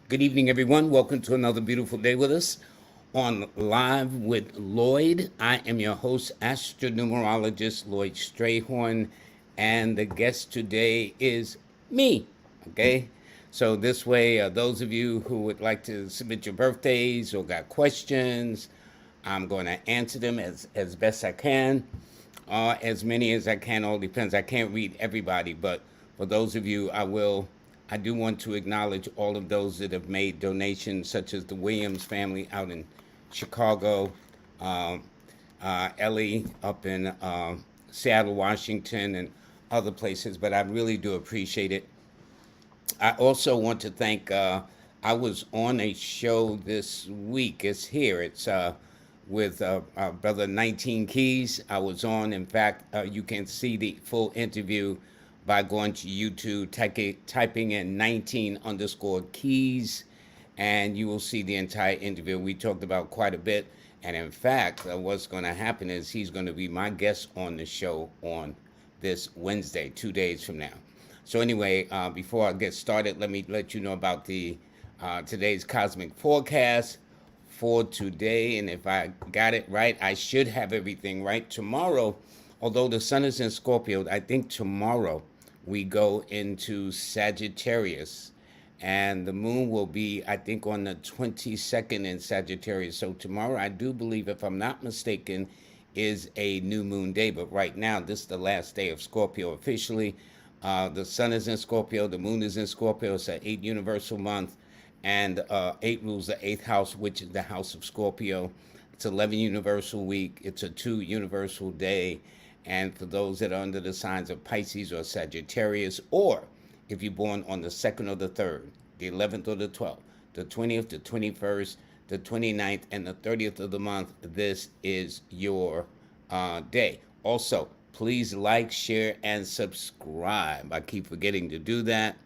Good evening, everyone. Welcome to another beautiful day with us on Live with Lloyd. I am your host, Astro-Numerologist Lloyd Strayhorn, and the guest today is me. Okay? So, this way, those of you who would like to submit your birthdays or got questions, I'm going to answer them as best I can, as many as I can. All depends. I can't read everybody, but for those of you, I will. I do want to acknowledge all of those that have made donations, such as the Williams family out in Chicago, um, Ellie up in Seattle, Washington, and other places. But I really do appreciate it. I also want to thank. I was on a show this week. It's here. It's with our brother 19 Keys. I was on. In fact, you can see the full interview by going to YouTube, typing in 19 underscore keys, and you will see the entire interview. We talked about quite a bit. And in fact, what's going to happen is he's going to be my guest on the show on this Wednesday, 2 days from now. So anyway, before I get started, let me let you know about the today's cosmic forecast for today. And if I got it right, I should have everything right. Tomorrow, although the sun is in Scorpio, I think tomorrow we go into Sagittarius. And the moon will be, I think, on the 22nd in Sagittarius. So tomorrow, I do believe, if I'm not mistaken, is a new moon day. But right now, this is the last day of Scorpio officially. The sun is in Scorpio, the moon is in Scorpio. It's an 8 universal month, and 8 rules the 8th house, which is the house of Scorpio. It's 11 universal week. It's a 2 universal day. And for those that are under the signs of Pisces or Sagittarius, or if you're born on the 2nd or the 3rd, the 11th or the 12th, the 20th, the 21st, the 29th, and the 30th of the month, this is your day. Also, please like, share, and subscribe. I keep forgetting to do that.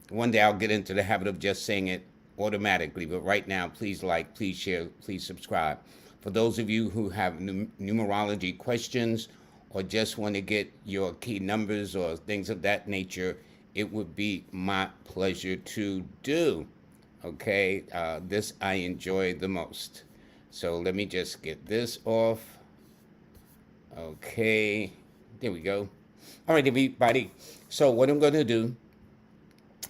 One day I'll get into the habit of just saying it automatically, but right now, please like, please share, please subscribe. For those of you who have numerology questions or just want to get your key numbers or things of that nature, it would be my pleasure to do. Okay, this I enjoy the most. So let me just get this off. Okay, there we go. All right, everybody. So what I'm going to do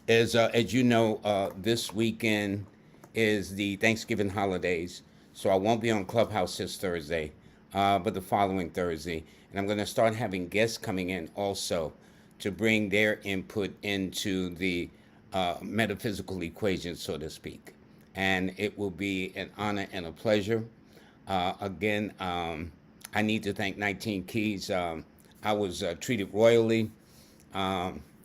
is, as you know, this weekend is the Thanksgiving holidays. So I won't be on Clubhouse this Thursday, but the following Thursday. And I'm going to start having guests coming in also to bring their input into the metaphysical equation, so to speak. And it will be an honor and a pleasure. Again, I need to thank 19 Keys. I was treated royally.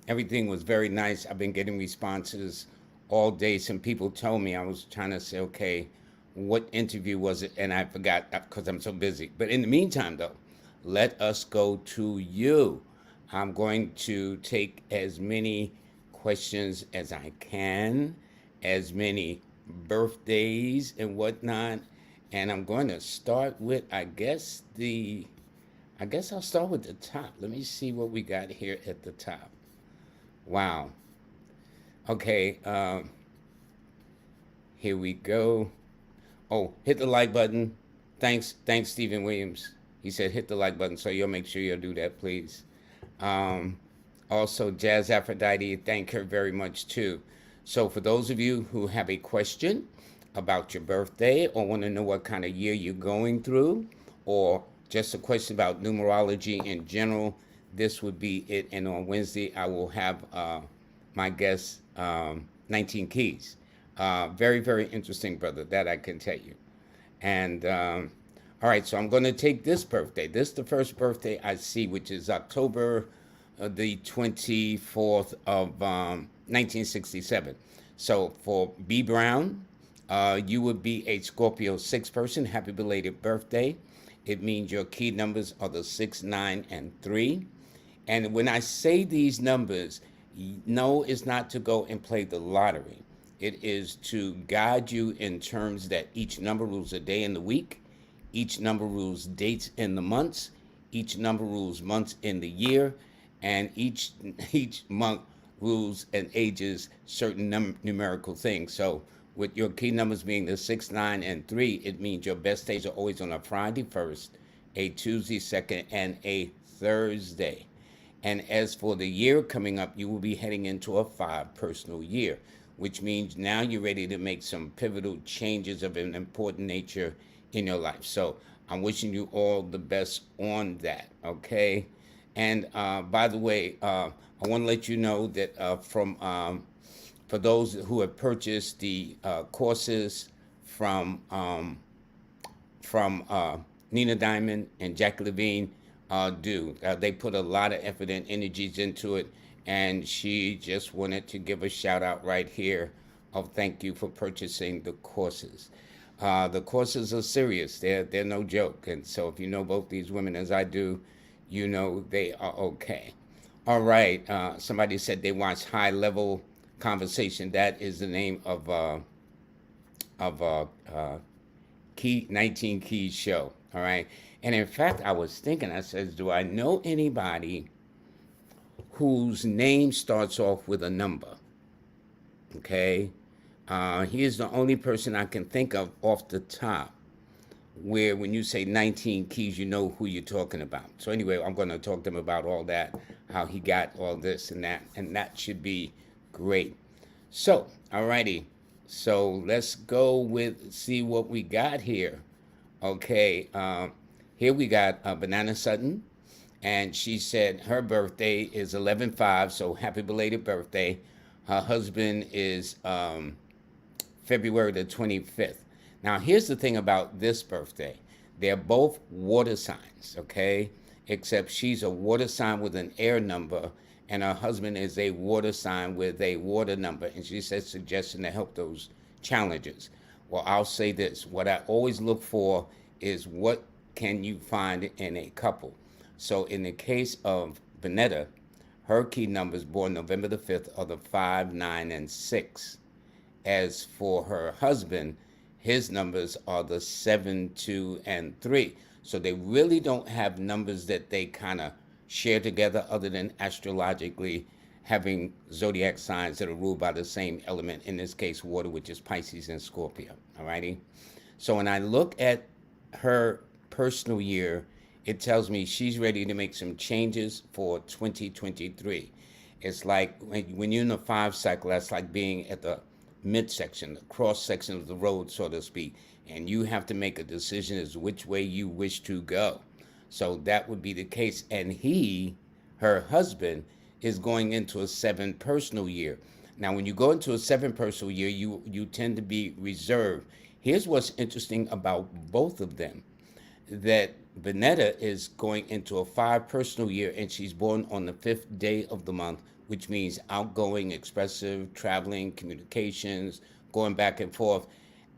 Everything was very nice. I've been getting responses all day. Some people told me, I was trying to say, okay, what interview was it? And I forgot because I'm so busy. But in the meantime, though, let us go to you. I'm going to take as many questions as I can, as many birthdays and whatnot. And I'm going to start with, I guess I'll start with the top. Let me see what we got here at the top. Wow. Okay, here we go. Oh, hit the like button. Thanks, Stephen Williams. He said hit the like button, so you'll make sure you'll do that, please. Also, Jazz Aphrodite, thank her very much, too. So for those of you who have a question about your birthday or want to know what kind of year you're going through, or just a question about numerology in general, this would be it. And on Wednesday, I will have my guest, 19 Keys. Very, very interesting, brother, that I can tell you. And all right, so I'm going to take this birthday. This is the first birthday I see, which is October the 24th of 1967. So for B. Brown, you would be a Scorpio 6 person. Happy belated birthday. It means your key numbers are the 6, 9, and 3. And when I say these numbers, no, it's not to go and play the lottery. It is to guide you in terms that each number rules a day in the week, each number rules dates in the months, each number rules months in the year, and each month rules and ages certain numerical things. So with your key numbers being the 6, 9, and 3, it means your best days are always on a Friday first, a Tuesday second, and a Thursday. And as for the year coming up, you will be heading into a 5 personal year, which means now you're ready to make some pivotal changes of an important nature in your life. So I'm wishing you all the best on that, okay? And by the way, I want to let you know that for those who have purchased the courses from Nina Diamond and Jackie Levine, do. They put a lot of effort and energies into it, and she just wanted to give a shout out right here of thank you for purchasing the courses. The courses are serious; they're no joke, and so if you know both these women as I do, you know they are okay. All right. Somebody said they watched High Level Conversation. That is the name of Key 19 Keys show. All right. And in fact, I was thinking, I says, do I know anybody whose name starts off with a number? Okay. He is the only person I can think of off the top where when you say 19 keys, you know who you're talking about. So anyway, I'm going to talk to him about all that, how he got all this and that should be great. So, alrighty. So let's go with, see what we got here. Okay, here we got Banana Sutton, and she said her birthday is 11/5, so happy belated birthday. Her husband is February the 25th. Now, here's the thing about this birthday. They're both water signs, okay? Except she's a water sign with an air number, and her husband is a water sign with a water number. And she says suggestion to help those challenges. Well, I'll say this. What I always look for is what can you find in a couple. So in the case of Vanetta, her key numbers born November the 5th are the 5, 9, and 6. As for her husband, his numbers are the 7, 2, and 3. So they really don't have numbers that they kind of share together other than astrologically having zodiac signs that are ruled by the same element, in this case water, which is Pisces and Scorpio. Alrighty. So when I look at her personal year, it tells me she's ready to make some changes for 2023. It's like when you're in a 5 cycle, that's like being at the midsection, the cross section of the road, so to speak, and you have to make a decision as to which way you wish to go. So that would be the case. And he, her husband, is going into a 7 personal year. Now, when you go into a 7 personal year, you tend to be reserved. Here's what's interesting about both of them, that Vanetta is going into a 5 personal year, and she's born on the 5th day of the month, which means outgoing, expressive, traveling, communications, going back and forth.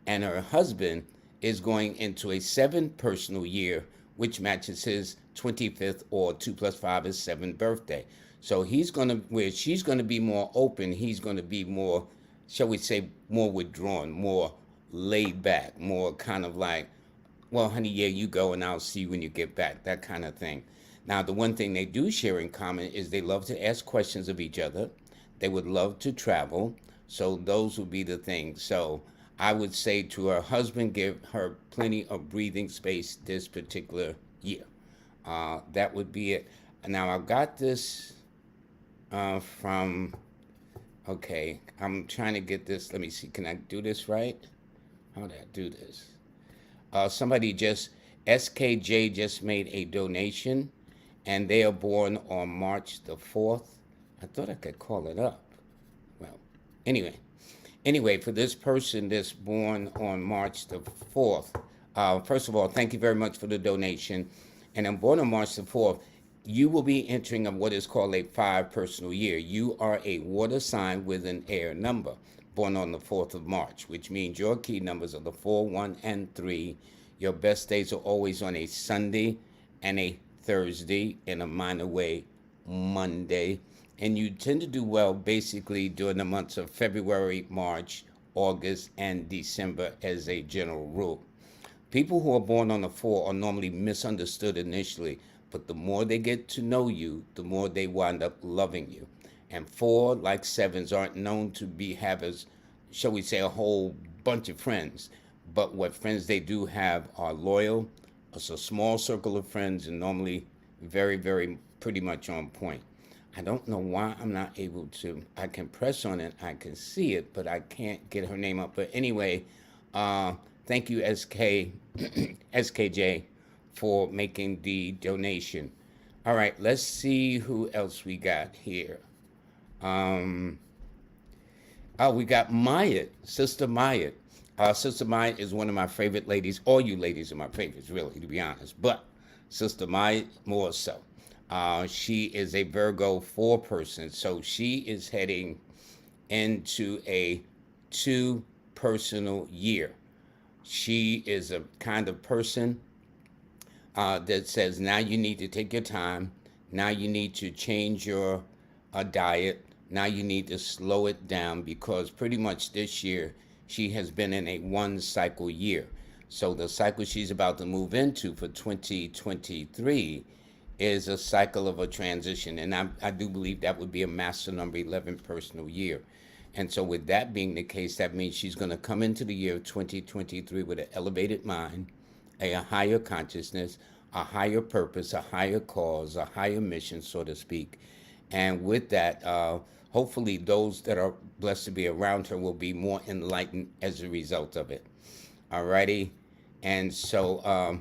And her husband is going into a 7 personal year, which matches his 25th or 2 plus 5 is 7 birthday. So he's going to, where she's going to be more open, he's going to be more, shall we say, more withdrawn, more laid back, more kind of like, well, honey, yeah, you go and I'll see you when you get back, that kind of thing. Now, the one thing they do share in common is they love to ask questions of each other. They would love to travel. So those would be the things. So I would say to her husband, give her plenty of breathing space this particular year. That would be it. Now, I got this from, okay, I'm trying to get this. Let me see. Can I do this right? How did I do this? Somebody just, SKJ just made a donation, and they are born on March the 4th. I thought I could call it up. Well, anyway, for this person that's born on March the 4th, first of all, thank you very much for the donation. And I'm born on March the 4th. You will be entering of what is called a 5 personal year. You are a water sign with an air number, born on the 4th of March, which means your key numbers are the 4, 1, and 3. Your best days are always on a Sunday and a Thursday, in a minor way, Monday. And you tend to do well basically during the months of February, March, August, and December as a general rule. People who are born on the 4 are normally misunderstood initially, but the more they get to know you, the more they wind up loving you. And 4, like 7s, aren't known to be havers, shall we say, a whole bunch of friends. But what friends they do have are loyal. It's a small circle of friends and normally very, very pretty much on point. I don't know why I'm not able to. I can press on it, I can see it, but I can't get her name up. But anyway, uh, thank you, SKJ, for making the donation. All right, let's see who else we got here. Um, Oh, we got Maya, Sister Maya. Sister Maya is one of my favorite ladies. All you ladies are my favorites, really, to be honest. But Sister Maya, more so. She is a Virgo 4 person, so she is heading into a 2 personal year. She is a kind of person that says now you need to take your time. Now you need to change your diet. Now you need to slow it down because pretty much this year she has been in a 1 cycle year. So the cycle she's about to move into for 2023 is a cycle of a transition. And I do believe that would be a master number 11 personal year. And so, with that being the case, that means she's going to come into the year 2023 with an elevated mind, a higher consciousness, a higher purpose, a higher cause, a higher mission, so to speak. And with that, hopefully, those that are blessed to be around her will be more enlightened as a result of it. Alrighty. And so,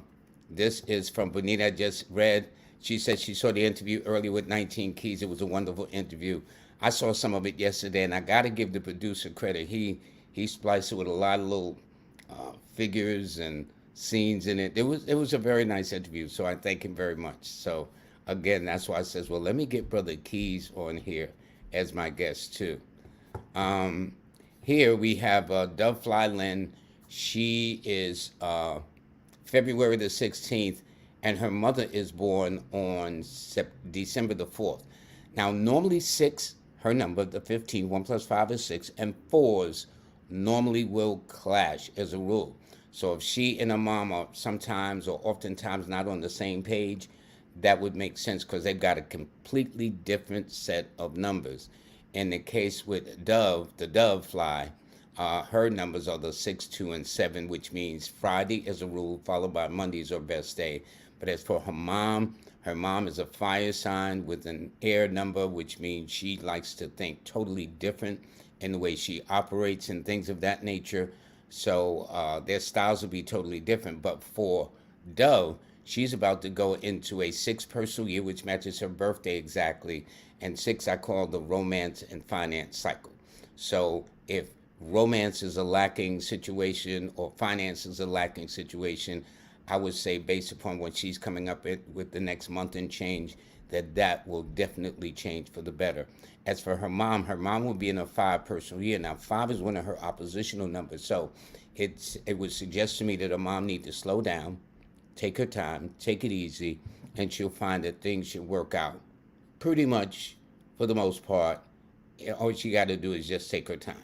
this is from Bonita. I just read. She said she saw the interview earlier with 19 Keys. It was a wonderful interview. I saw some of it yesterday, and I got to give the producer credit. He spliced it with a lot of little figures and scenes in it. It was a very nice interview, so I thank him very much. So again, that's why I says, well, let me get Brother Keys on here as my guest too. Here we have Dove Fly Lynn. She is February the 16th, and her mother is born on December the 4th. Now, normally 6, her number, the 15, 1 plus 5 is 6, and 4s normally will clash as a rule. So if she and her mom are sometimes or oftentimes not on the same page, that would make sense because they've got a completely different set of numbers. In the case with Dove, the Dove Fly, her numbers are the 6, 2, and 7, which means Friday as a rule, followed by Monday's her best day. But as for her mom is a fire sign with an air number, which means she likes to think totally different in the way she operates and things of that nature. So their styles will be totally different. But for Dove, she's about to go into a 6 personal year, which matches her birthday exactly. And 6 I call the romance and finance cycle. So if romance is a lacking situation or finance is a lacking situation, I would say based upon what she's coming up with the next month and change, that will definitely change for the better. As for her mom will be in a 5 personal year. Now 5 is one of her oppositional numbers. So it would suggest to me that her mom needs to slow down, take her time, take it easy, and she'll find that things should work out pretty much for the most part. All she got to do is just take her time.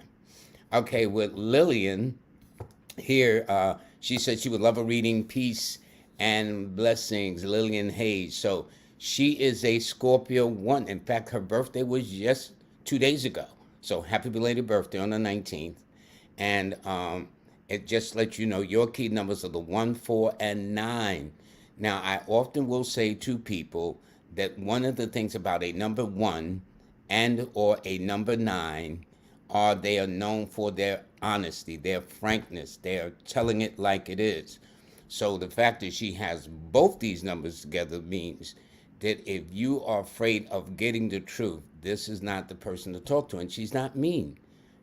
Okay, with Lillian here, she said she would love a reading, peace, and blessings. Lillian Hayes. So she is a Scorpio 1. In fact, her birthday was just 2 days ago. So happy belated birthday on the 19th. And it just lets you know your key numbers are the 1, 4, and 9. Now, I often will say to people that one of the things about a number 1 and or a number 9 are they are known for their honesty, their frankness. They are telling it like it is. So the fact that she has both these numbers together means that if you are afraid of getting the truth, this is not the person to talk to. And she's not mean.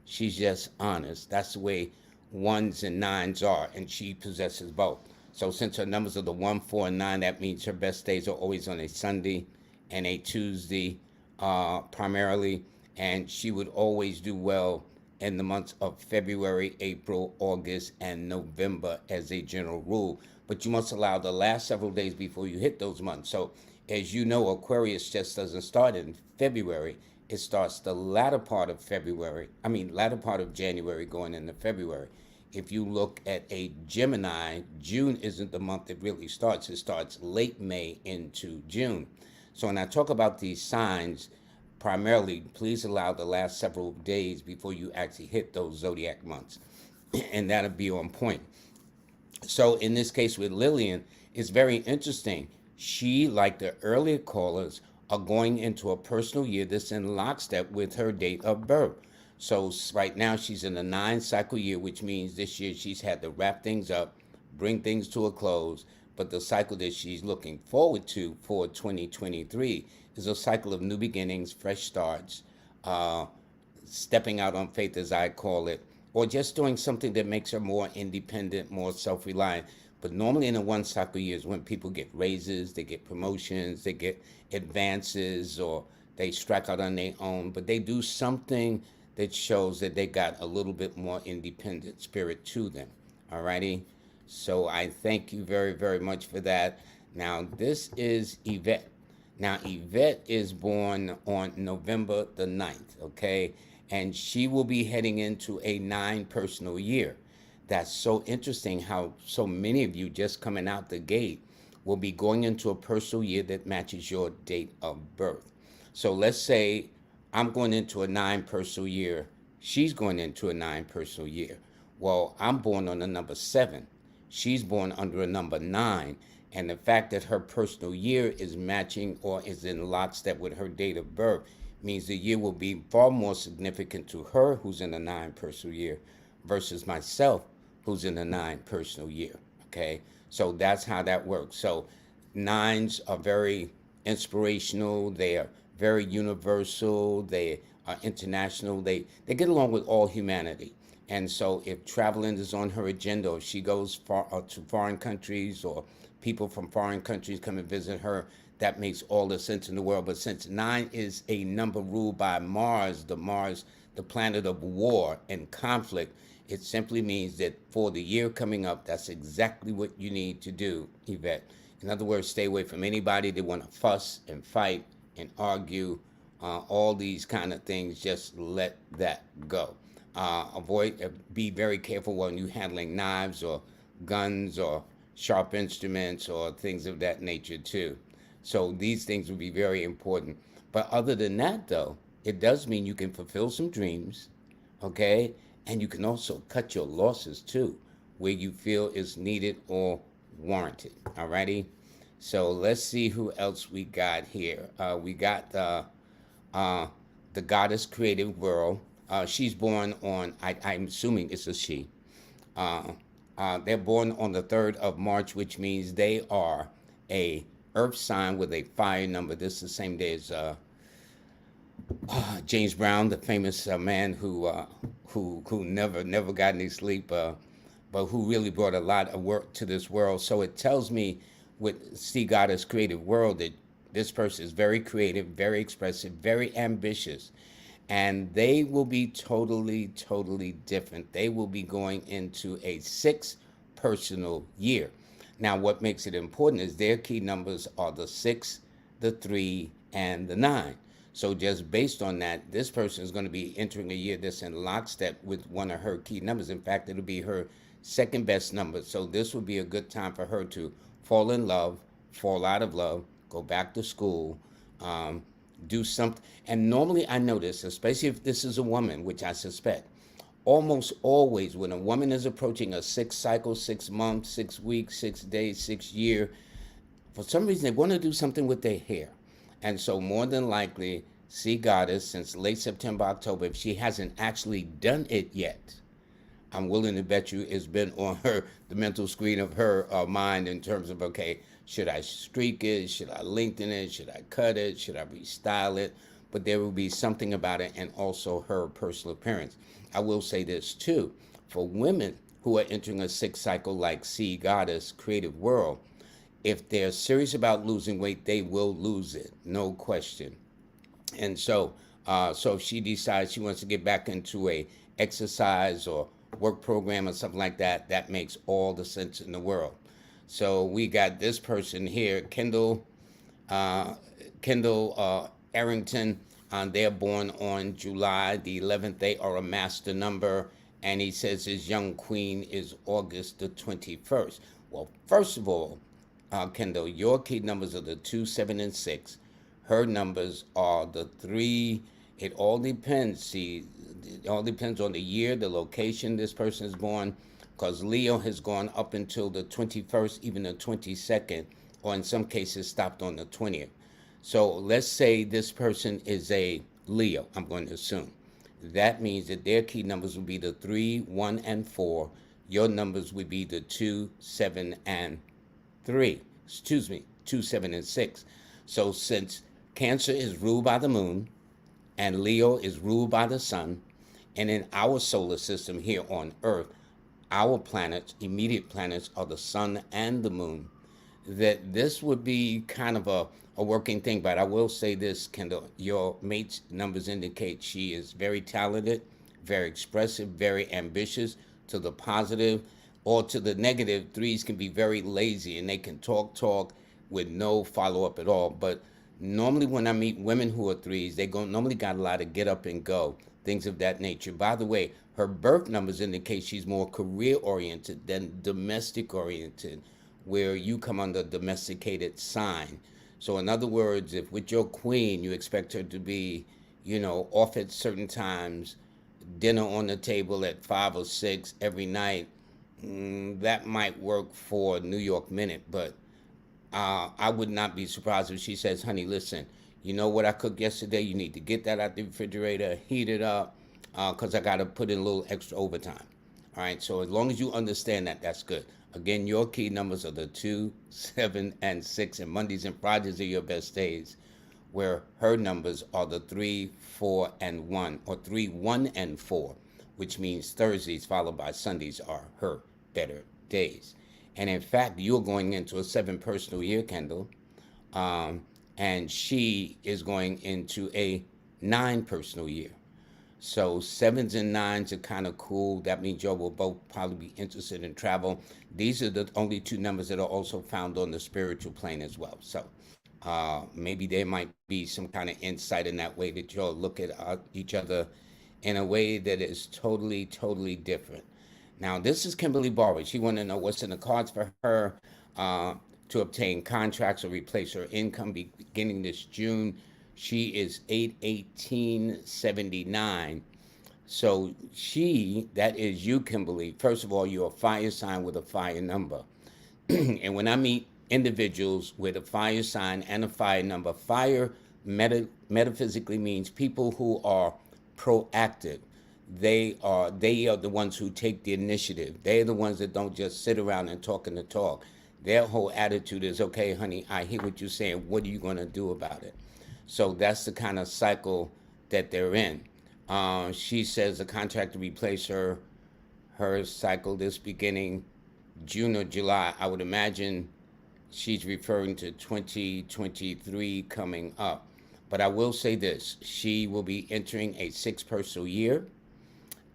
She's just honest. That's the way 1s and 9s are, and she possesses both. So since her numbers are the 1, 4, and 9, that means her best days are always on a Sunday and a Tuesday primarily, and she would always do well in the months of February, April, August, and November as a general rule. But you must allow the last several days before you hit those months. So as you know, Aquarius just doesn't start in February. It starts the latter part of January going into February. If you look at a Gemini, June isn't the month it really starts. It starts late May into June. So when I talk about these signs, primarily, please allow the last several days before you actually hit those zodiac months, and that'll be on point. So in this case with Lillian, it's very interesting. She, like the earlier callers, are going into a personal year that's in lockstep with her date of birth. So right now she's in a 9 cycle year, which means this year she's had to wrap things up, bring things to a close. But the cycle that she's looking forward to for 2023 is a cycle of new beginnings, fresh starts, uh, stepping out on faith, as I call it, or just doing something that makes her more independent, more self reliant. But normally in a 1 cycle year is when people get raises, they get promotions, they get advances, or they strike out on their own. But they do something that shows that they got a little bit more independent spirit to them. Alrighty? So I thank you very, very much for that. Now, this is Yvette. Now, Yvette is born on November the 9th, okay? And she will be heading into a 9 personal year. That's so interesting how so many of you just coming out the gate will be going into a personal year that matches your date of birth. So let's say I'm going into a 9 personal year. She's going into a 9 personal year. Well, I'm born on the number 7. She's born under a number 9. And the fact that her personal year is matching or is in lockstep with her date of birth means the year will be far more significant to her, who's in a 9 personal year, versus myself, who's in a 9 personal year. Okay? So that's how that works. So 9s are very inspirational. They are very universal. They are international. They get along with all humanity. And so if traveling is on her agenda, or she goes far to foreign countries, or people from foreign countries come and visit her, that makes all the sense in the world. But since 9 is a number ruled by Mars, the planet of war and conflict, it simply means that for the year coming up, that's exactly what you need to do, Yvette. In other words, stay away from anybody that want to fuss and fight and argue, all these kind of things. Just let that go. Be very careful when you're handling knives or guns or sharp instruments or things of that nature too. So these things will be very important. But other than that, though, it does mean you can fulfill some dreams, okay? And you can also cut your losses too, where you feel is needed or warranted. Alrighty? So let's see who else we got here. We got the goddess creative world. She's born on, I'm assuming it's a she. They're born on the 3rd of March, which means they are a earth sign with a fire number. This is the same day as James Brown, the famous man who never got any sleep, but who really brought a lot of work to this world. So it tells me with Sea Goddess Creative World that this person is very creative, very expressive, very ambitious. And they will be totally, totally different. They will be going into a 6 personal year. Now, what makes it important is their key numbers are the 6, the 3, and the 9. So just based on that, this person is going to be entering a year that's in lockstep with one of her key numbers. In fact, it'll be her second best number. So this will be a good time for her to fall in love, fall out of love, go back to school, do something. And normally I notice, especially if this is a woman, which I suspect, almost always when a woman is approaching a 6 cycle, 6 months, 6 weeks, 6 days, 6 year, for some reason they want to do something with their hair. And so more than likely, Sea Goddess, since late September, October, if she hasn't actually done it yet, I'm willing to bet you it's been on the mental screen of her mind in terms of, okay, should I streak it? Should I lengthen it? Should I cut it? Should I restyle it? But there will be something about it, and also her personal appearance. I will say this too, for women who are entering a 6 cycle like Sea Goddess Creative World, if they're serious about losing weight, they will lose it, no question. And so if she decides she wants to get back into a exercise or work program or something like that, that makes all the sense in the world. So we got this person here, Kendall Arrington. They're born on July the 11th. They are a master number, and he says his young queen is August the 21st. Well, first of all, Kendall, your key numbers are the 2, 7, and 6. Her numbers are the 3. It all depends. See, it all depends on the year, the location this person is born, because Leo has gone up until the 21st, even the 22nd, or in some cases stopped on the 20th. So let's say this person is a Leo, I'm going to assume. That means that their key numbers will be the 3, 1, and 4. Your numbers would be the 2, 7, and 3. Excuse me, 2, 7, and 6. So since Cancer is ruled by the moon and Leo is ruled by the sun, and in our solar system here on Earth, our planets, immediate planets, are the sun and the moon, that this would be kind of a working thing. But I will say this, Kendall, your mate's numbers indicate she is very talented, very expressive, very ambitious, to the positive, or to the negative. Threes can be very lazy and they can talk with no follow up at all. But normally when I meet women who are threes, they go normally got a lot of get up and go, things of that nature. By the way, her birth numbers indicate she's more career oriented than domestic oriented, where you come under domesticated sign. So in other words, if with your queen you expect her to be, off at certain times, dinner on the table at 5 or 6 every night, that might work for New York Minute. But I would not be surprised if she says, honey, listen, you know what I cooked yesterday? You need to get that out the refrigerator, heat it up, because I got to put in a little extra overtime. All right, so as long as you understand that, that's good. Again, your key numbers are the 2, 7, and 6, and Mondays and Fridays are your best days, where her numbers are the 3, 4, and 1, or 3, 1, and 4, which means Thursdays followed by Sundays are her better days. And in fact, you're going into a 7 personal year, Kendall, and she is going into a 9 personal year. So 7s and 9s are kind of cool. That means y'all will both probably be interested in travel. These are the only 2 numbers that are also found on the spiritual plane as well. So maybe there might be some kind of insight in that way that y'all look at each other in a way that is totally, totally different. Now, this is Kimberly Barber. She wanted to know what's in the cards for her to obtain contracts or replace her income beginning this June. She is 8/18/79. So that is you, Kimberly. First of all, you're a fire sign with a fire number. And when I meet individuals with a fire sign and a fire number, fire metaphysically means people who are proactive. They are the ones who take the initiative. They're the ones that don't just sit around and talking the talk. Their whole attitude is, okay, honey, I hear what you're saying. What are you going to do about it? So that's the kind of cycle that they're in. She says the contract to replace her cycle this beginning June or July. I would imagine she's referring to 2023 coming up. But I will say this, she will be entering a 6 personal year.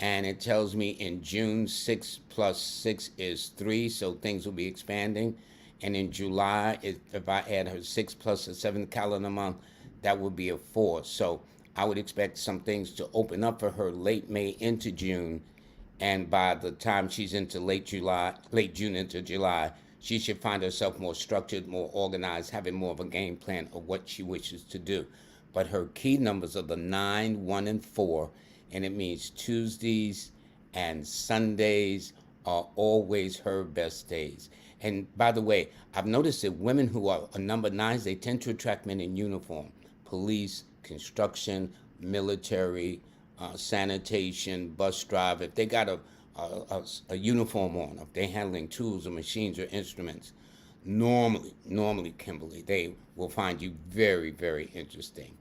And it tells me in June, 6 plus 6 is 3, so things will be expanding. And in July, if I add her 6 plus the 7th calendar month, that would be a 4. So I would expect some things to open up for her late May into June. And by the time she's into late June into July, she should find herself more structured, more organized, having more of a game plan of what she wishes to do. But her key numbers are the 9, 1, and 4. And it means Tuesdays and Sundays are always her best days. And by the way, I've noticed that women who are number 9s, they tend to attract men in uniform. Police, construction, military, sanitation, bus driver. If they got a uniform on, if they're handling tools or machines or instruments, normally, Kimberly, they will find you very, very interesting.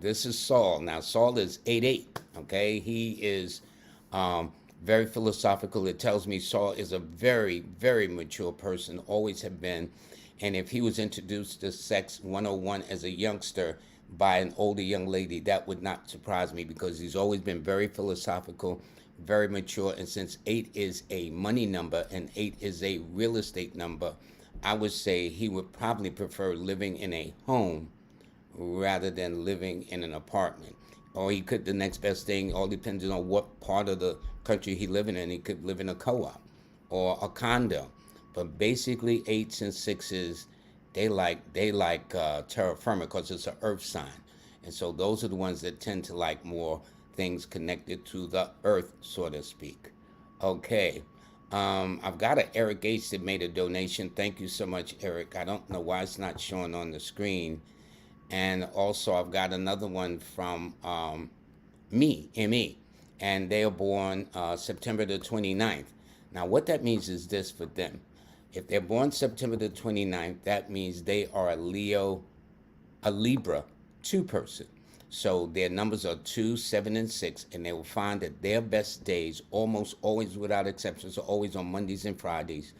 This is Saul. Now, Saul is 8/8, okay? He is very philosophical. It tells me Saul is a very, very mature person, always have been. And if he was introduced to Sex 101 as a youngster by an older young lady, that would not surprise me because he's always been very philosophical, very mature. And since 8 is a money number and 8 is a real estate number, I would say he would probably prefer living in a home rather than living in an apartment. Or he could, the next best thing, all depending on what part of the country he living in, he could live in a co-op or a condo. But basically 8s and 6s, they like terra firma because it's an earth sign, and so those are the ones that tend to like more things connected to the earth, so to speak. Okay. I've got an Eric H that made a donation. Thank you so much, Eric. I don't know why it's not showing on the screen. And also, I've got another one from me, and they are born September the 29th. Now, what that means is this for them. If they're born September the 29th, that means they are a Leo, a Libra 2 person. So their numbers are 2, 7, and 6, and they will find that their best days, almost always without exceptions, are always on Mondays and Fridays.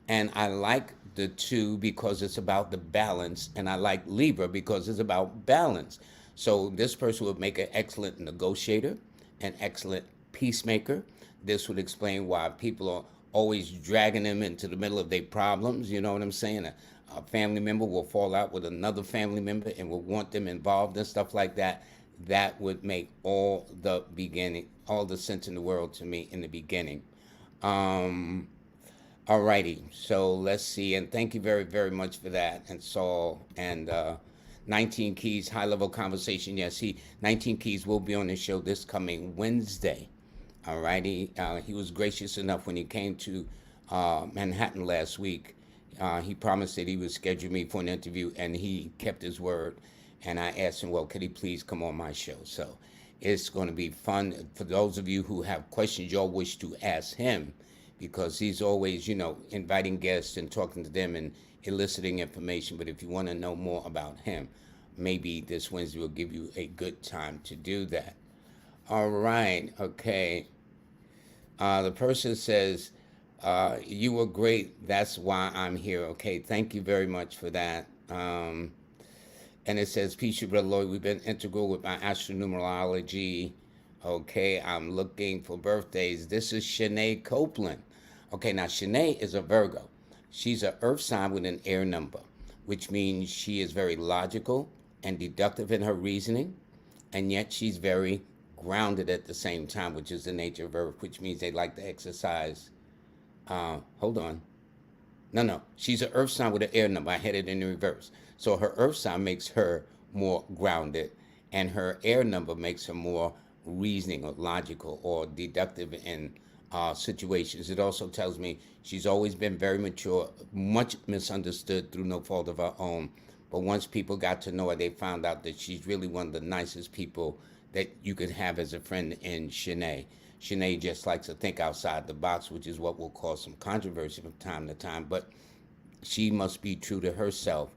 And I like the 2 because it's about the balance, and I like Libra because it's about balance. So this person would make an excellent negotiator, an excellent peacemaker. This would explain why people are always dragging them into the middle of their problems. You know what I'm saying? A family member will fall out with another family member and will want them involved and stuff like that. That would make all the sense in the world to me in the beginning. Um, Alrighty, so let's see, and thank you very, very much for that. And Saul and 19 Keys, high level conversation. Yes, 19 Keys will be on the show this coming Wednesday. Alrighty, he was gracious enough when he came to Manhattan last week. He promised that he would schedule me for an interview, and he kept his word. And I asked him, well, could he please come on my show? So it's going to be fun. For those of you who have questions y'all wish to ask him, because he's always, inviting guests and talking to them and eliciting information. But if you want to know more about him, maybe this Wednesday will give you a good time to do that. All right, okay. The person says, you were great. That's why I'm here. Okay, thank you very much for that. And it says, peace, you, Brother Lloyd. We've been integral with my Astro-Numerology. Okay, I'm looking for birthdays. This is Shanae Copeland. Okay, now Shanae is a Virgo. She's an earth sign with an air number, which means she is very logical and deductive in her reasoning, and yet she's very grounded at the same time, which is the nature of earth, which means they like to exercise. Hold on. No. She's an earth sign with an air number. I had it in the reverse. So her earth sign makes her more grounded, and her air number makes her more reasoning or logical or deductive in situations. It also tells me she's always been very mature, much misunderstood through no fault of her own. But once people got to know her, they found out that she's really one of the nicest people that you could have as a friend in Shanae. Shanae just likes to think outside the box, which is what will cause some controversy from time to time. But she must be true to herself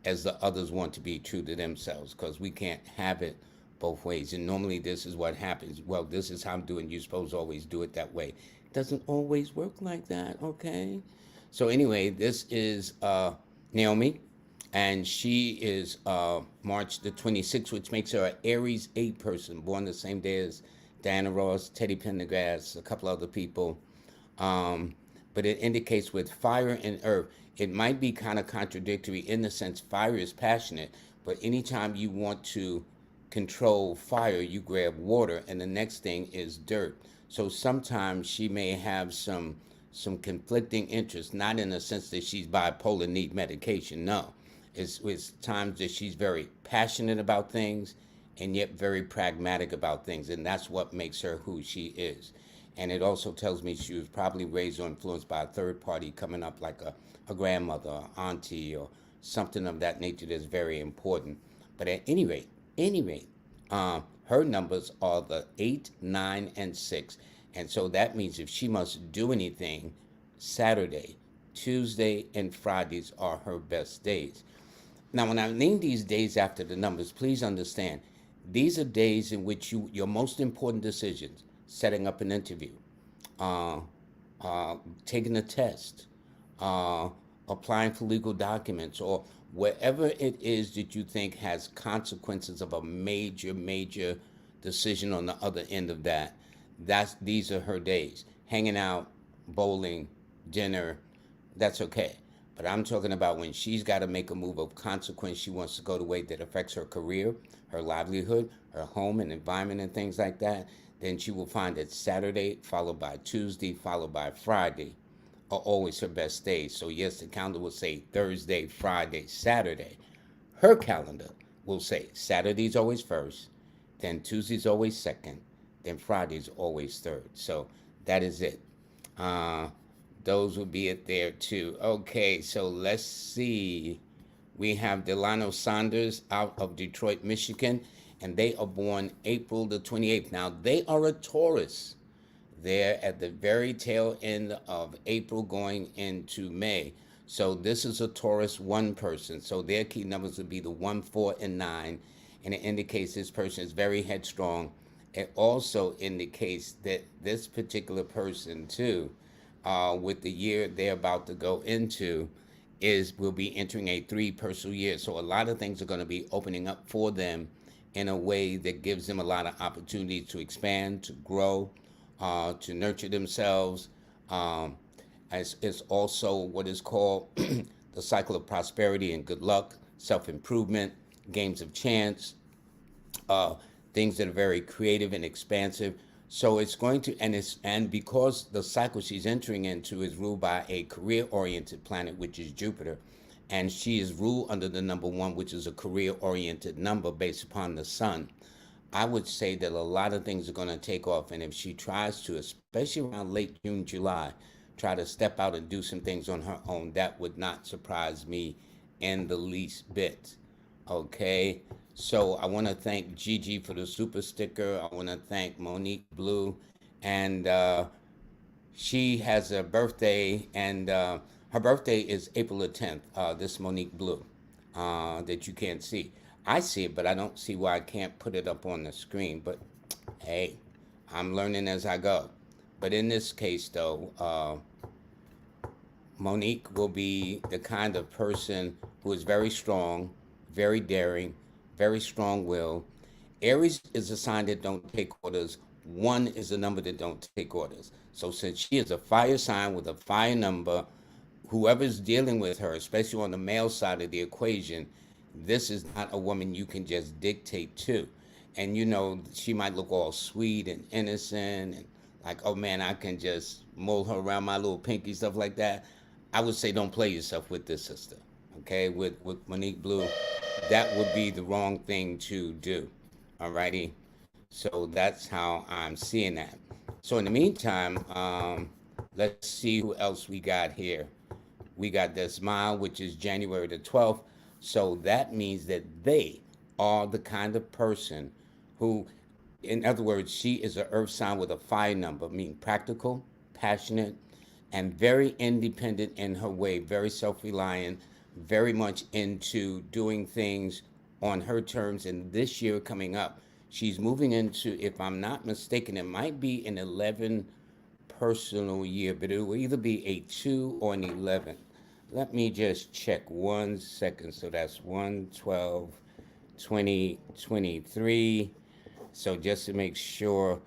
as the others want to be true to themselves, because we can't have it both ways. And normally this is what happens. Well, this is how I'm doing. You're supposed to always do it that way. It doesn't always work like that, okay? So anyway, this is Naomi, and she is March the 26th, which makes her an Aries 8 person, born the same day as Diana Ross, Teddy Pendergrass, a couple other people. But it indicates with fire and earth. It might be kind of contradictory in the sense fire is passionate, but anytime you want to control fire, you grab water, and the next thing is dirt. So sometimes she may have some conflicting interests, not in the sense that she's bipolar, need medication. No, it's times that she's very passionate about things and yet very pragmatic about things, and that's what makes her who she is. And it also tells me she was probably raised or influenced by a third party coming up, like a grandmother, or auntie, or something of that nature that's very important. But at any rate, her numbers are the 8, 9, and 6. And so that means if she must do anything, Saturday, Tuesday, and Fridays are her best days. Now, when I name these days after the numbers, please understand, these are days in which your most important decisions, setting up an interview, taking a test, applying for legal documents, or wherever it is that you think has consequences of a major decision on the other end of that, these are her days. Hanging out, bowling, dinner, that's okay. But I'm talking about when she's got to make a move of consequence, she wants to go the way that affects her career, her livelihood, her home and environment and things like that, then she will find it Saturday, followed by Tuesday, followed by Friday are always her best days. So yes, the calendar will say Thursday, Friday, Saturday. Her calendar will say Saturday's always first, then Tuesday's always second, then Friday's always third. So that is it. Uh, those will be it there too. Okay, so let's see. We have Delano Saunders out of Detroit, Michigan, and they are born April the 28th. Now, they are a Taurus. They're at the very tail end of April going into May. So this is a Taurus 1 person. So their key numbers would be the 1, 4, and 9. And it indicates this person is very headstrong. It also indicates that this particular person, too, with the year they're about to go into, is will be entering a 3 personal year. So a lot of things are going to be opening up for them in a way that gives them a lot of opportunities to expand, to grow, to nurture themselves. As it's also what is called the cycle of prosperity and good luck, self-improvement, games of chance, uh, things that are very creative and expansive. So it's going to, and because the cycle she's entering into is ruled by a career-oriented planet, which is Jupiter, and she is ruled under the number 1, which is a career-oriented number based upon the sun. I would say that a lot of things are going to take off, and if she tries to, especially around late June, July, try to step out and do some things on her own, that would not surprise me in the least bit. Okay, so I want to thank Gigi for the super sticker. I want to thank Monique Blue, and she has a birthday, and her birthday is April the 10th. This Monique Blue, that you can't see. I see it, but I don't see why I can't put it up on the screen. But hey, I'm learning as I go. But in this case, though, Monique will be the kind of person who is very strong, very daring, very strong-willed. Aries is a sign that don't take orders. 1 is a number that don't take orders. So since she is a fire sign with a fire number, whoever's dealing with her, especially on the male side of the equation, this is not a woman you can just dictate to. And you know, she might look all sweet and innocent and like, oh man, I can just mold her around my little pinky, stuff like that. I would say don't play yourself with this sister. Okay, with Monique Blue, that would be the wrong thing to do. Alrighty. So that's how I'm seeing that. So in the meantime, let's see who else we got here. We got the Smile, which is January the 12th. So that means that they are the kind of person who, in other words, she is an earth sign with a fire number, meaning practical, passionate, and very independent in her way, very self-reliant, very much into doing things on her terms. And this year coming up, she's moving into, if I'm not mistaken, it might be an 11 personal year, but it will either be a 2 or an 11. Let me just check 1 second. So that's 1/12, 2023. So just to make sure,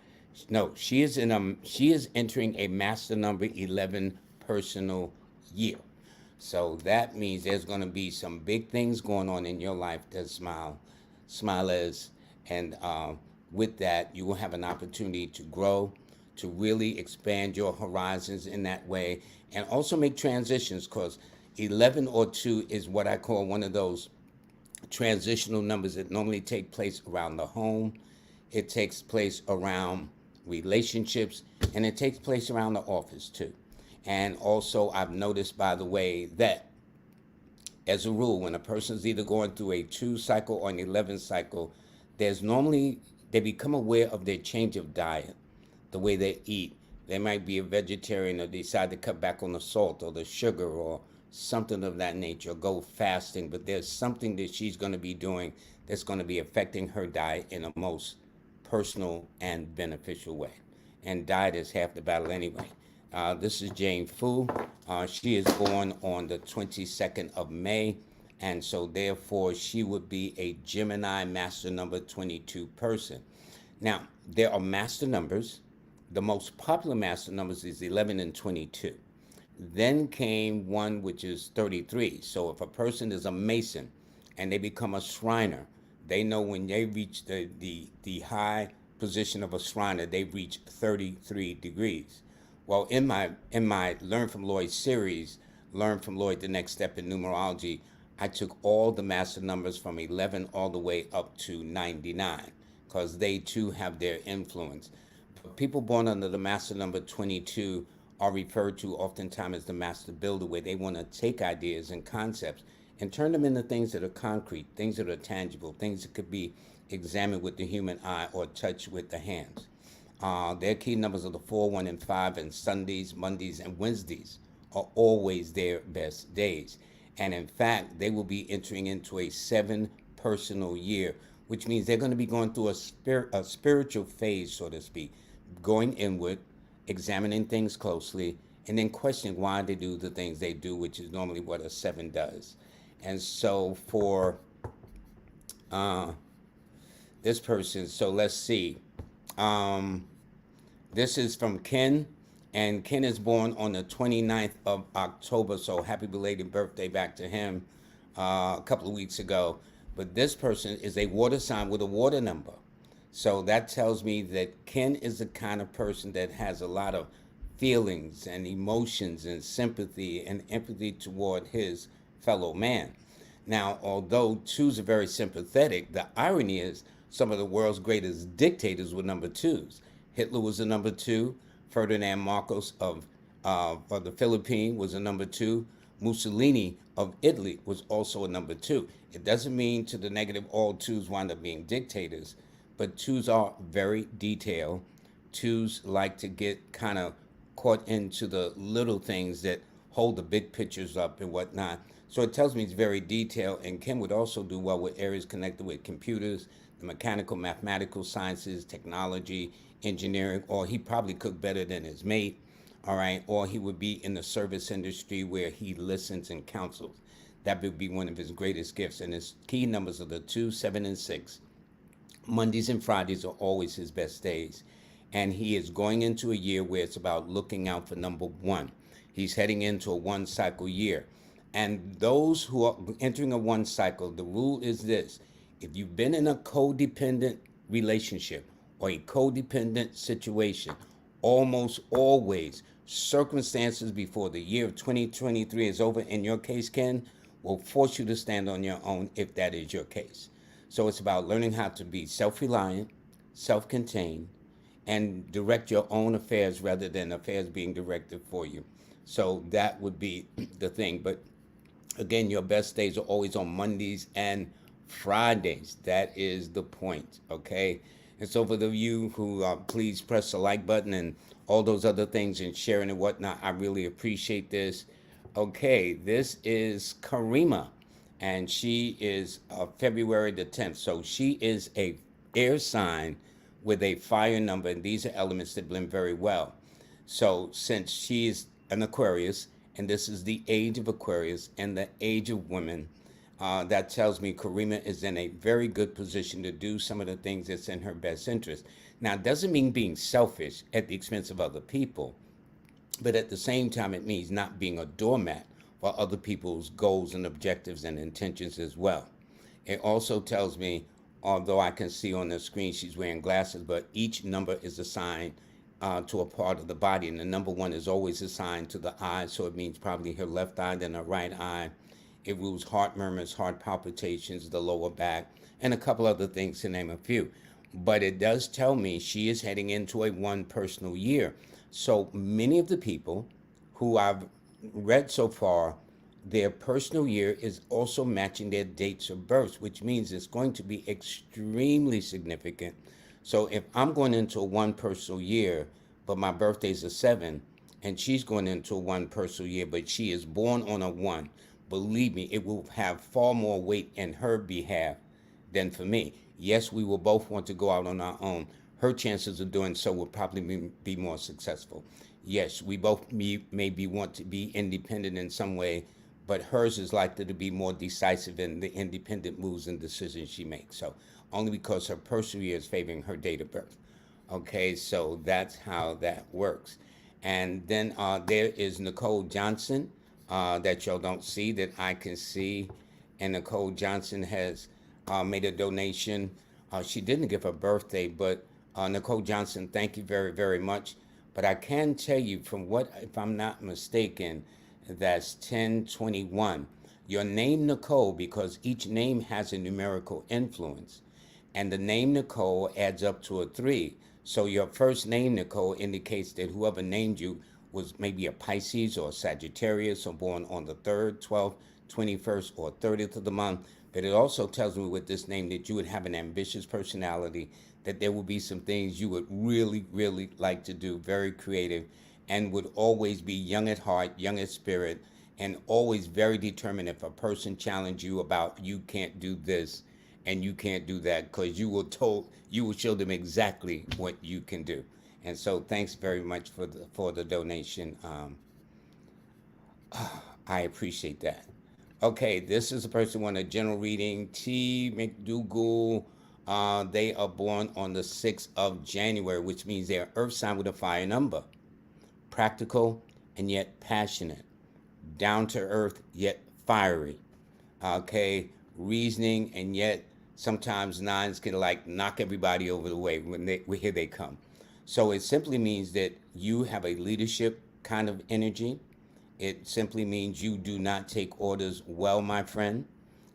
no, she is entering a master number 11 personal year. So that means there's going to be some big things going on in your life that smile is, and with that, you will have an opportunity to grow, to really expand your horizons in that way, and also make transitions, because 11 or 2 is what I call one of those transitional numbers that normally take place around the home. It takes place around relationships, and it takes place around the office too. And also, I've noticed, by the way, that as a rule, when a person's either going through a 2 cycle or an 11 cycle, there's normally, they become aware of their change of diet, the way they eat. They might be a vegetarian or decide to cut back on the salt or the sugar or something of that nature, go fasting. But there's something that she's going to be doing that's going to be affecting her diet in a most personal and beneficial way. And diet is half the battle anyway. This is Jane Fu. She is born on the 22nd of May, and so therefore she would be a Gemini master number 22 person. Now, there are master numbers. The most popular master numbers is 11 and 22. Then came one which is 33. So if a person is a Mason and they become a Shriner, they know when they reach the high position of a Shriner, they reach 33 degrees. Well, in my Learn from Lloyd series, Learn from Lloyd: The Next Step in Numerology, I took all the master numbers from 11 all the way up to 99 because they too have their influence. But people born under the master number 22 are referred to oftentimes as the master builder, where they want to take ideas and concepts and turn them into things that are concrete, things that are tangible, things that could be examined with the human eye or touched with the hands. Their key numbers are the 4, 1, and 5, and Sundays, Mondays, and Wednesdays are always their best days. And in fact, they will be entering into a 7 personal year, which means they're going to be going through a spiritual phase, so to speak, going inward, examining things closely, and then questioning why they do the things they do, which is normally what a 7 does. And so for uh, this person, so let's see. Um, This is from Ken, and Ken is born on the 29th of October, so happy belated birthday back to him a couple of weeks ago. But this person is a water sign with a water number. So that tells me that Ken is the kind of person that has a lot of feelings and emotions and sympathy and empathy toward his fellow man. Now, although twos are very sympathetic, the irony is some of the world's greatest dictators were number twos. Hitler was a number two. Ferdinand Marcos of the Philippines was a number two. Mussolini of Italy was also a number two. It doesn't mean to the negative all twos wind up being dictators, but twos are very detailed. Twos like to get kind of caught into the little things that hold the big pictures up and whatnot. So it tells me it's very detailed, and Ken would also do well with areas connected with computers, the mechanical, mathematical sciences, technology, engineering, or he probably cook better than his mate, all right, or he would be in the service industry where he listens and counsels. That would be one of his greatest gifts, and his key numbers are the 2, 7, and 6. Mondays and Fridays are always his best days. And he is going into a year where it's about looking out for number one. He's heading into a 1 cycle year. And those who are entering a 1 cycle, the rule is this: if you've been in a codependent relationship or a codependent situation, almost always circumstances before the year of 2023 is over, in your case, Ken, will force you to stand on your own if that is your case. So it's about learning how to be self reliant, self contained, and direct your own affairs rather than affairs being directed for you. So that would be the thing. But again, your best days are always on Mondays and Fridays. That is the point, okay? And so for the you who please press the like button and all those other things and sharing and whatnot, I really appreciate this. Okay, this is Karima, and she is February the 10th. So she is a air sign with a fire number, and these are elements that blend very well. So since she is an Aquarius, and this is the age of Aquarius and the age of women, that tells me Karima is in a very good position to do some of the things that's in her best interest. Now, it doesn't mean being selfish at the expense of other people, but at the same time, it means not being a doormat for other people's goals and objectives and intentions as well. It also tells me, although I can see on the screen she's wearing glasses, but each number is assigned to a part of the body, and the number one is always assigned to the eye, so it means probably her left eye, then her right eye. It rules heart murmurs, heart palpitations, the lower back, and a couple other things to name a few. But it does tell me she is heading into a 1 personal year. So many of the people who I've read so far, their personal year is also matching their dates of birth, which means it's going to be extremely significant. So if I'm going into a 1 personal year, but my birthday's a 7, and she's going into a 1 personal year, but she is born on a 1, believe me, it will have far more weight in her behalf than for me. Yes, we will both want to go out on our own. Her chances of doing so will probably be more successful. Yes, we both maybe want to be independent in some way, but hers is likely to be more decisive in the independent moves and decisions she makes. So only because her personal year is favoring her date of birth. Okay, so that's how that works. And then there is Nicole Johnson that y'all don't see that I can see. And Nicole Johnson has made a donation. She didn't give her birthday, but Nicole Johnson, thank you very, very much. But I can tell you from what, if I'm not mistaken, that's 1021. Your name Nicole, because each name has a numerical influence. And the name Nicole adds up to a 3. So your first name, Nicole, indicates that whoever named you was maybe a Pisces or a Sagittarius or born on the 3rd, 12th, 21st, or 30th of the month. But it also tells me with this name that you would have an ambitious personality, that there will be some things you would really, really like to do, very creative, and would always be young at heart, young at spirit, and always very determined. If a person challenge you about you can't do this and you can't do that, because you will show them exactly what you can do. And so thanks very much for the donation. I appreciate that. Okay, this is a person who want a general reading. T. McDougall. They are born on the 6th of January, which means they're earth sign with a fire number. Practical and yet passionate. Down to earth yet fiery. Okay, reasoning and yet sometimes nines can like knock everybody over the way when here they come. So it simply means that you have a leadership kind of energy. It simply means you do not take orders well, my friend.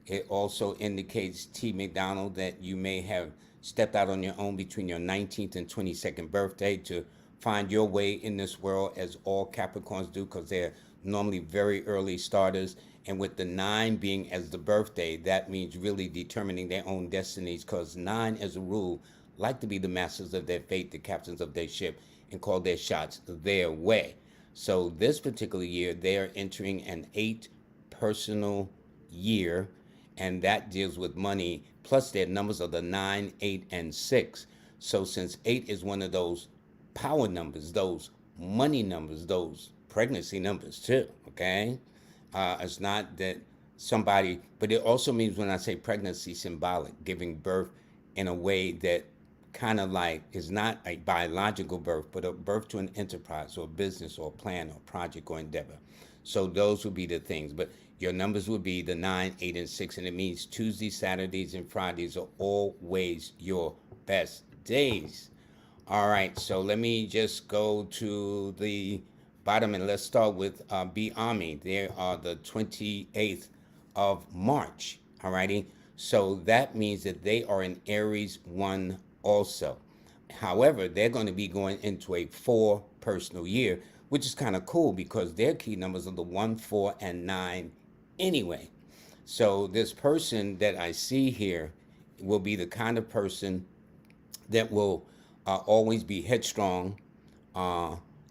It also indicates, T. McDonald, that you may have stepped out on your own between your 19th and 22nd birthday to find your way in this world, as all Capricorns do, because they're normally very early starters. And with the 9 being as the birthday, that means really determining their own destinies, because 9, as a rule, like to be the masters of their fate, the captains of their ship, and call their shots their way. So this particular year, they are entering an 8 personal year, and that deals with money. Plus, their numbers are the 9, 8, and 6. So since 8 is one of those power numbers, those money numbers, those pregnancy numbers too, okay? It's not that somebody, but it also means when I say pregnancy, symbolic, giving birth in a way that kind of like is not a biological birth, but a birth to an enterprise or a business or a plan or project or endeavor. So those would be the things. But your numbers would be the 9, 8, and 6, and it means Tuesdays, Saturdays, and Fridays are always your best days. All right, so let me just go to the bottom and let's start with B Army. They are the 28th of March. All righty, so that means that they are in Aries 1 also. However, they're going to be going into a 4 personal year, which is kind of cool because their key numbers are the 1, 4, and 9 anyway. So this person that I see here will be the kind of person that will always be headstrong,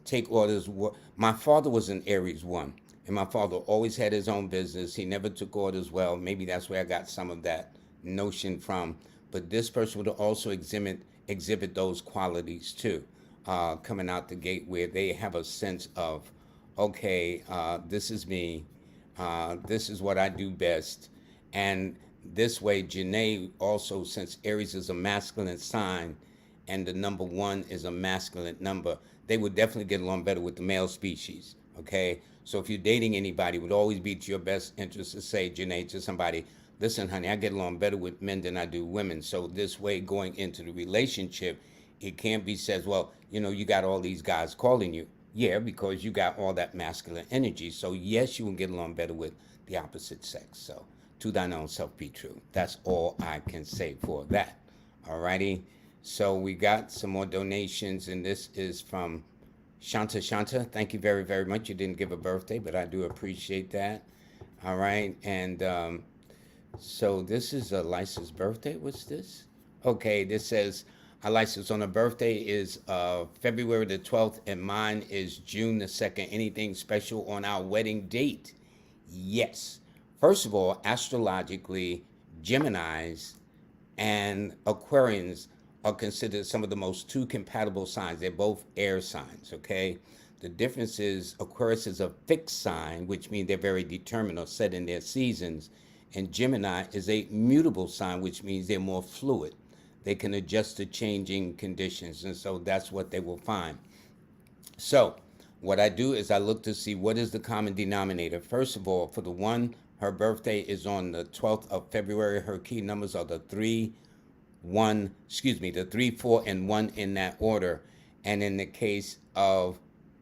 take orders. My father was an Aries 1, and my father always had his own business. He never took orders well. Maybe that's where I got some of that notion from. But this person would also exhibit those qualities too, coming out the gate where they have a sense of, okay, this is me, this is what I do best. And this way, Janae also, since Aries is a masculine sign and the number 1 is a masculine number, they would definitely get along better with the male species, okay? So if you're dating anybody, it would always be to your best interest to say, Janae, to somebody, listen, honey, I get along better with men than I do women. So this way, going into the relationship, it can't be said, well, you got all these guys calling you. Yeah, because you got all that masculine energy. So yes, you will get along better with the opposite sex. So to thine own self be true. That's all I can say for that. All righty. So we got some more donations, and this is from Shanta. Shanta, thank you very, very much. You didn't give a birthday, but I do appreciate that. All right. And so this is a licensed birthday. What's this? Okay, this says our license on a birthday is February the 12th, and mine is June the 2nd. Anything special on our wedding date? Yes. First of all, astrologically, Geminis and Aquarians are considered some of the most 2 compatible signs. They're both air signs, okay? The difference is Aquarius is a fixed sign, which means they're very determined or set in their seasons. And Gemini is a mutable sign, which means they're more fluid. They can adjust to changing conditions, and so that's what they will find. So what I do is I look to see what is the common denominator. First of all, for the one, her birthday is on the 12th of February. Her key numbers are the 3, 4, and 1 in that order. And in the case of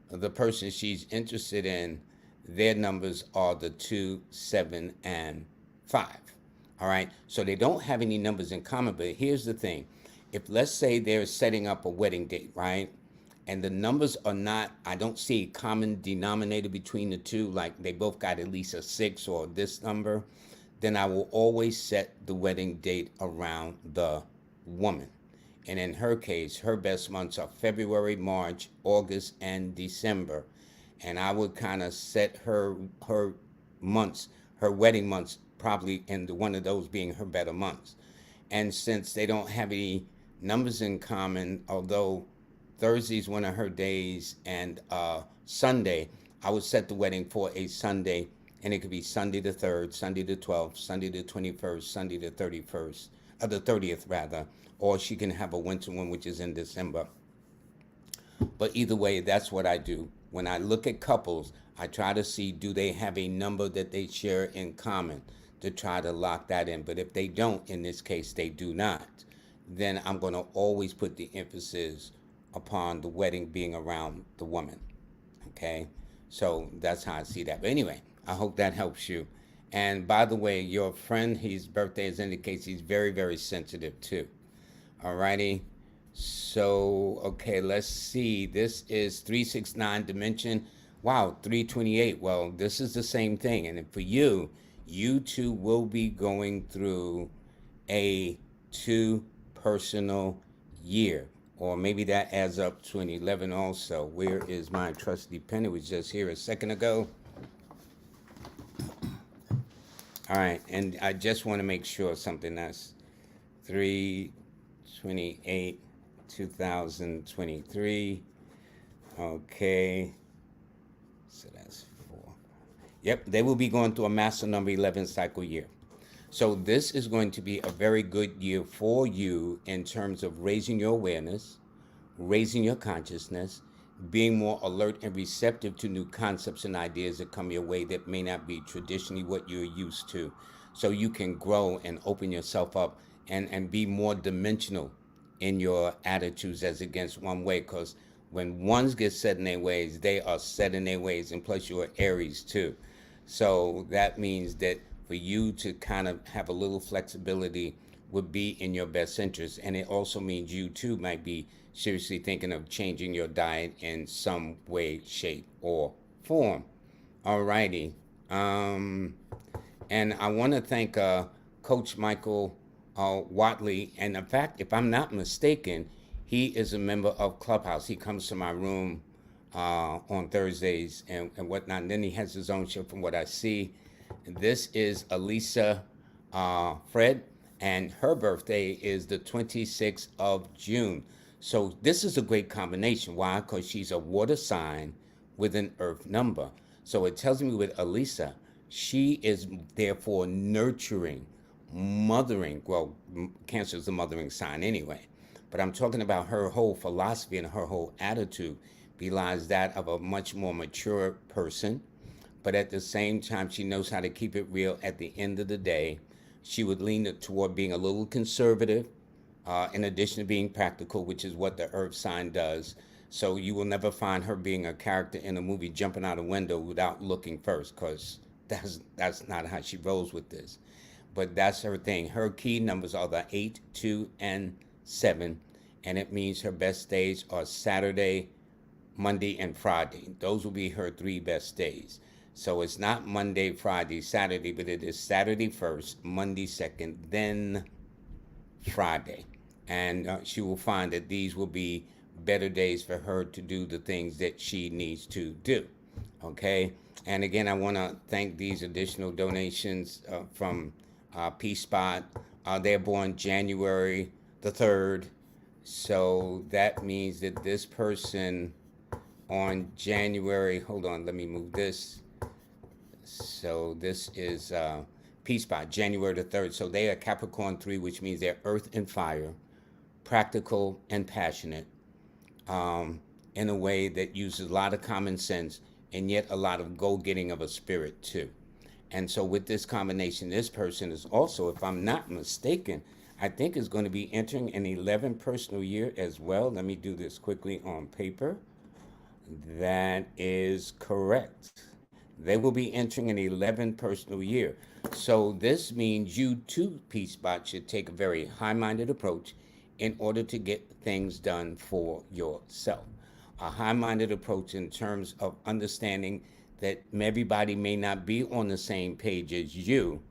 the person she's interested in, their numbers are the 2, 7, and 5. All right. So they don't have any numbers in common. But here's the thing: if let's say they're setting up a wedding date, right? And the numbers are not, I don't see a common denominator between the two, like they both got at least a 6 or this number, then I will always set the wedding date around the woman. And in her case, her best months are February, March, August, and December. And I would kind of set her months, her wedding months, probably in one of those being her better months. And since they don't have any numbers in common, although Thursday's one of her days and Sunday, I would set the wedding for a Sunday, and it could be Sunday the 3rd, Sunday the 12th, Sunday the 21st, Sunday the 31st, the 30th rather, or she can have a winter one, which is in December. But either way, that's what I do. When I look at couples, I try to see, do they have a number that they share in common, to try to lock that in. But if they don't, in this case, they do not, then I'm going to always put the emphasis upon the wedding being around the woman. Okay? So that's how I see that. But anyway, I hope that helps you. And by the way, your friend, his birthday indicates he's very, very sensitive too. Alrighty. So, okay, let's see. This is 369 dimension. Wow, 328. Well, this is the same thing. And for you, you too will be going through a 2 personal year. Or maybe that adds up to an 11 also. Where is my trusty pen? It was just here a second ago. All right, and I just want to make sure something. That's 3/28, 2023. Okay, so that's 4. Yep, they will be going through a master number 11 cycle year. So this is going to be a very good year for you in terms of raising your awareness, raising your consciousness, being more alert and receptive to new concepts and ideas that come your way that may not be traditionally what you're used to. So you can grow and open yourself up and be more dimensional in your attitudes as against one way. Because when ones get set in their ways, they are set in their ways. And plus you're Aries too. So that means that for you to kind of have a little flexibility would be in your best interest. And it also means you too might be seriously thinking of changing your diet in some way, shape, or form. Alrighty. And I want to thank Coach Michael Watley. And in fact, if I'm not mistaken, he is a member of Clubhouse. He comes to my room on Thursdays and whatnot. And then he has his own show from what I see. This is Elisa Fred, and her birthday is the 26th of June. So this is a great combination. Why? Because she's a water sign with an earth number. So it tells me with Elisa, she is therefore nurturing, mothering. Well, Cancer is the mothering sign anyway. But I'm talking about her whole philosophy and her whole attitude belies that of a much more mature person. But at the same time, she knows how to keep it real at the end of the day. She would lean toward being a little conservative, in addition to being practical, which is what the earth sign does. So you will never find her being a character in a movie jumping out a window without looking first, because that's not how she rolls with this. But that's her thing. Her key numbers are the 8, 2, and 7. And it means her best days are Saturday, Monday, and Friday. Those will be her 3 best days. So it's not Monday, Friday, Saturday, but it is Saturday first, Monday second, then Friday. And she will find that these will be better days for her to do the things that she needs to do. Okay? And again, I want to thank these additional donations from Peace Spot. They're born January the 3rd. So that means that this person on January, hold on, let me move this. So this is Peace Spot, January the 3rd. So they are Capricorn 3, which means they're earth and fire, practical and passionate, in a way that uses a lot of common sense and yet a lot of go-getting of a spirit too. And so with this combination, this person is also, if I'm not mistaken, I think is going to be entering an 11 personal year as well. Let me do this quickly on paper. That is correct. They will be entering an 11 personal year. So this means you too, Peacebot, should take a very high-minded approach in order to get things done for yourself. A high-minded approach in terms of understanding that everybody may not be on the same page as you,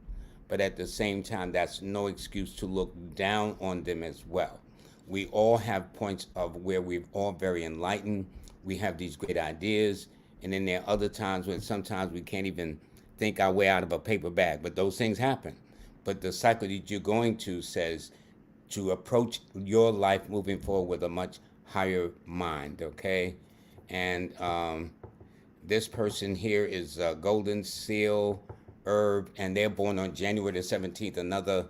but at the same time, that's no excuse to look down on them as well. We all have points of where we're all very enlightened. We have these great ideas, and then there are other times when sometimes we can't even think our way out of a paper bag, but those things happen. But the cycle that you're going to says to approach your life moving forward with a much higher mind, okay? And this person here is Golden Seal Herb, and they're born on January the 17th, another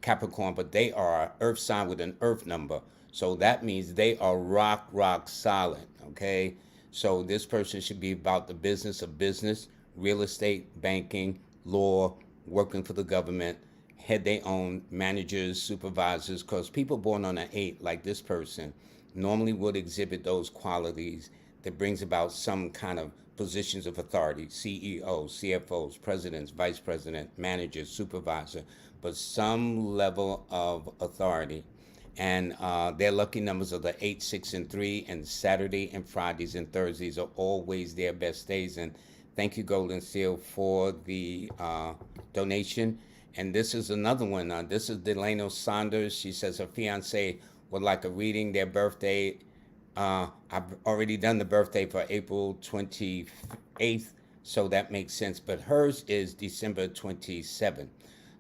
Capricorn, but they are Earth sign with an Earth number. So that means they are rock solid, okay? So this person should be about the business of business, real estate, banking, law, working for the government, had their own managers, supervisors, because people born on an 8, like this person, normally would exhibit those qualities that brings about some kind of positions of authority, CEOs, CFOs, presidents, vice president, managers, supervisor, but some level of authority. And their lucky numbers are the 8, 6, and 3, and Saturday and Fridays and Thursdays are always their best days. And thank you, Golden Seal, for the donation. And this is another one. This is Delano Saunders. She says her fiance would like a reading, their birthday. I've already done the birthday for April 28th, so that makes sense. But hers is December 27th.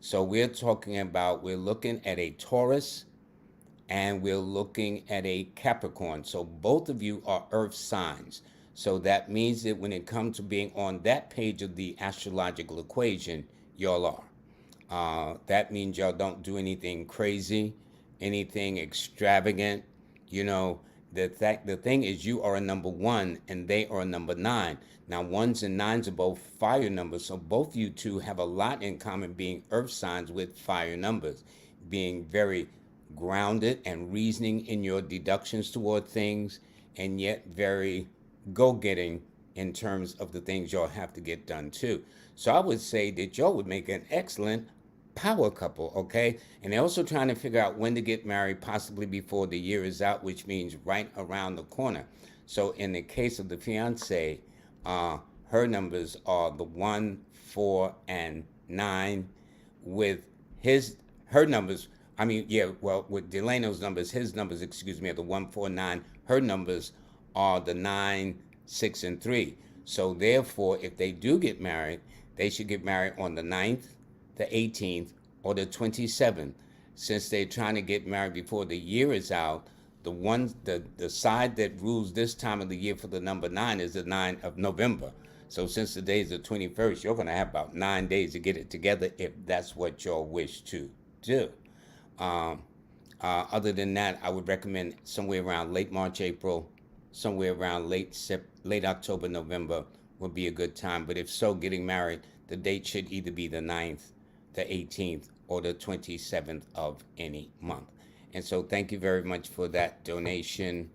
So we're talking about, we're looking at a Taurus and we're looking at a Capricorn. So both of you are earth signs. So that means that when it comes to being on that page of the astrological equation, y'all are. That means y'all don't do anything crazy, anything extravagant. You know, the thing is you are a number 1 and they are a number 9. Now, 1s and 9s are both fire numbers, so both you two have a lot in common, being earth signs with fire numbers, being very grounded and reasoning in your deductions toward things, and yet very go-getting in terms of the things y'all have to get done too. So I would say that y'all would make an excellent power couple, okay? And they're also trying to figure out when to get married, possibly before the year is out, which means right around the corner. So in the case of the fiance, her numbers are the 1, 4, and 9. With her numbers, with Delano's numbers, his numbers, are the 1, 4, 9. Her numbers are the 9, 6, and 3. So therefore, if they do get married, they should get married on the 9th, the 18th, or the 27th. Since they're trying to get married before the year is out, the side that rules this time of the year for the number 9 is the 9th of November. So since the day is the 21st, you're going to have about 9 days to get it together if that's what y'all wish to do. Other than that, I would recommend somewhere around late March, April, somewhere around late October, November would be a good time. But if so, getting married, the date should either be the 9th, the 18th, or the 27th of any month. And so thank you very much for that donation.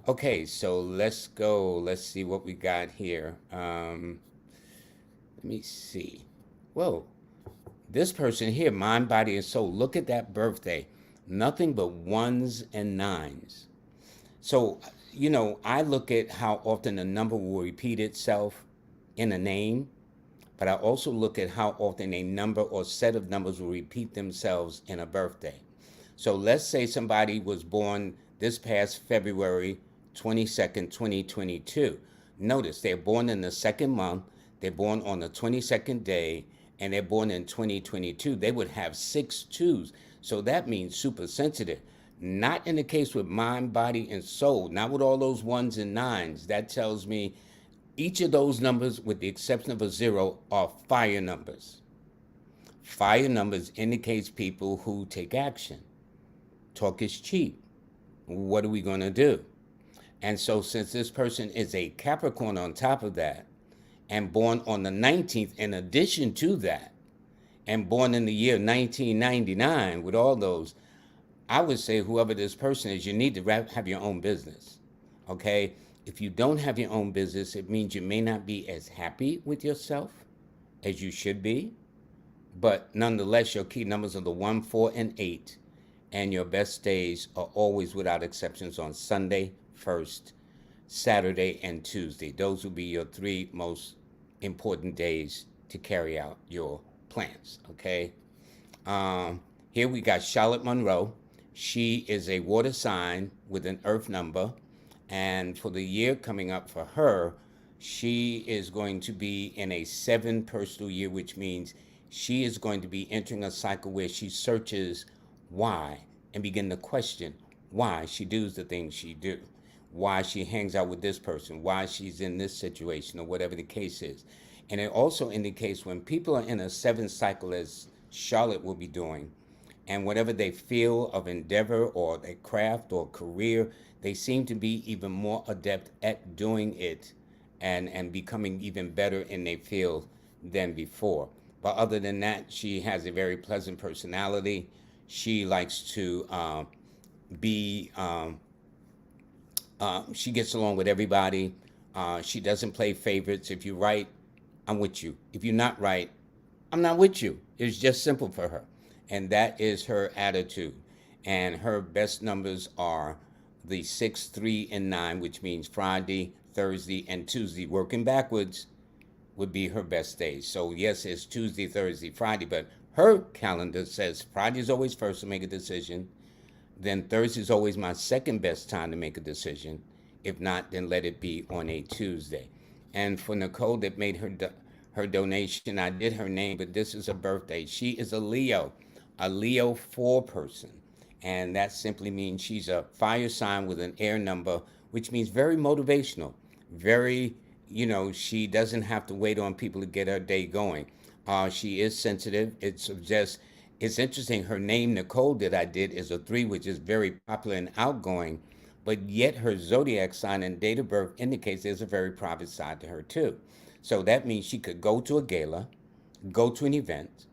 Okay, so let's go. Let's see what we got here. Let me see. Whoa, this person here, mind, body, and soul. Look at that birthday. Nothing but 1s and 9s. So, I look at how often a number will repeat itself in a name, but I also look at how often a number or set of numbers will repeat themselves in a birthday. So let's say somebody was born this past February 22nd, 2022. Notice they're born in the second month, they're born on the 22nd day, and they're born in 2022. They would have 6 2s. So that means super sensitive. Not in the case with mind, body, and soul. Not with all those 1s and 9s. That tells me each of those numbers, with the exception of a 0, are fire numbers. Fire numbers indicates people who take action. Talk is cheap. What are we going to do? And so since this person is a Capricorn on top of that, and born on the 19th in addition to that, and born in the year 1999 with all those, I would say whoever this person is, you need to have your own business. Okay? If you don't have your own business, it means you may not be as happy with yourself as you should be. But nonetheless, your key numbers are the 1, 4, and 8. And your best days are always, without exceptions, on Sunday, first, Saturday, and Tuesday. Those will be your three most important days to carry out your plans. Okay? Here we got Charlotte Monroe. She is a water sign with an earth number. And for the year coming up for her, she is going to be in a 7 personal year, which means she is going to be entering a cycle where she searches why and begin to question why she does the things she do, why she hangs out with this person, why she's in this situation, or whatever the case is. And it also indicates when people are in a 7 cycle, as Charlotte will be doing, and whatever they feel of endeavor or their craft or career, they seem to be even more adept at doing it and becoming even better in their field than before. But other than that, she has a very pleasant personality. She likes to be, she gets along with everybody. She doesn't play favorites. If you're right, I'm with you. If you're not right, I'm not with you. It's just simple for her. And that is her attitude. And her best numbers are the 6, 3, and 9, which means Friday, Thursday, and Tuesday. Working backwards would be her best days. So yes, it's Tuesday, Thursday, Friday, but her calendar says Friday's always first to make a decision. Then Thursday's always my second best time to make a decision. If not, then let it be on a Tuesday. And for Nicole that made her donation, I did her name, but this is her birthday. She is a Leo 4 person. And that simply means she's a fire sign with an air number, which means very motivational, very, she doesn't have to wait on people to get her day going. She is sensitive. It's interesting. Her name, Nicole, that I did is a 3, which is very popular and outgoing, but yet her zodiac sign and date of birth indicates there's a very private side to her too. So that means she could go to a gala, go to an event,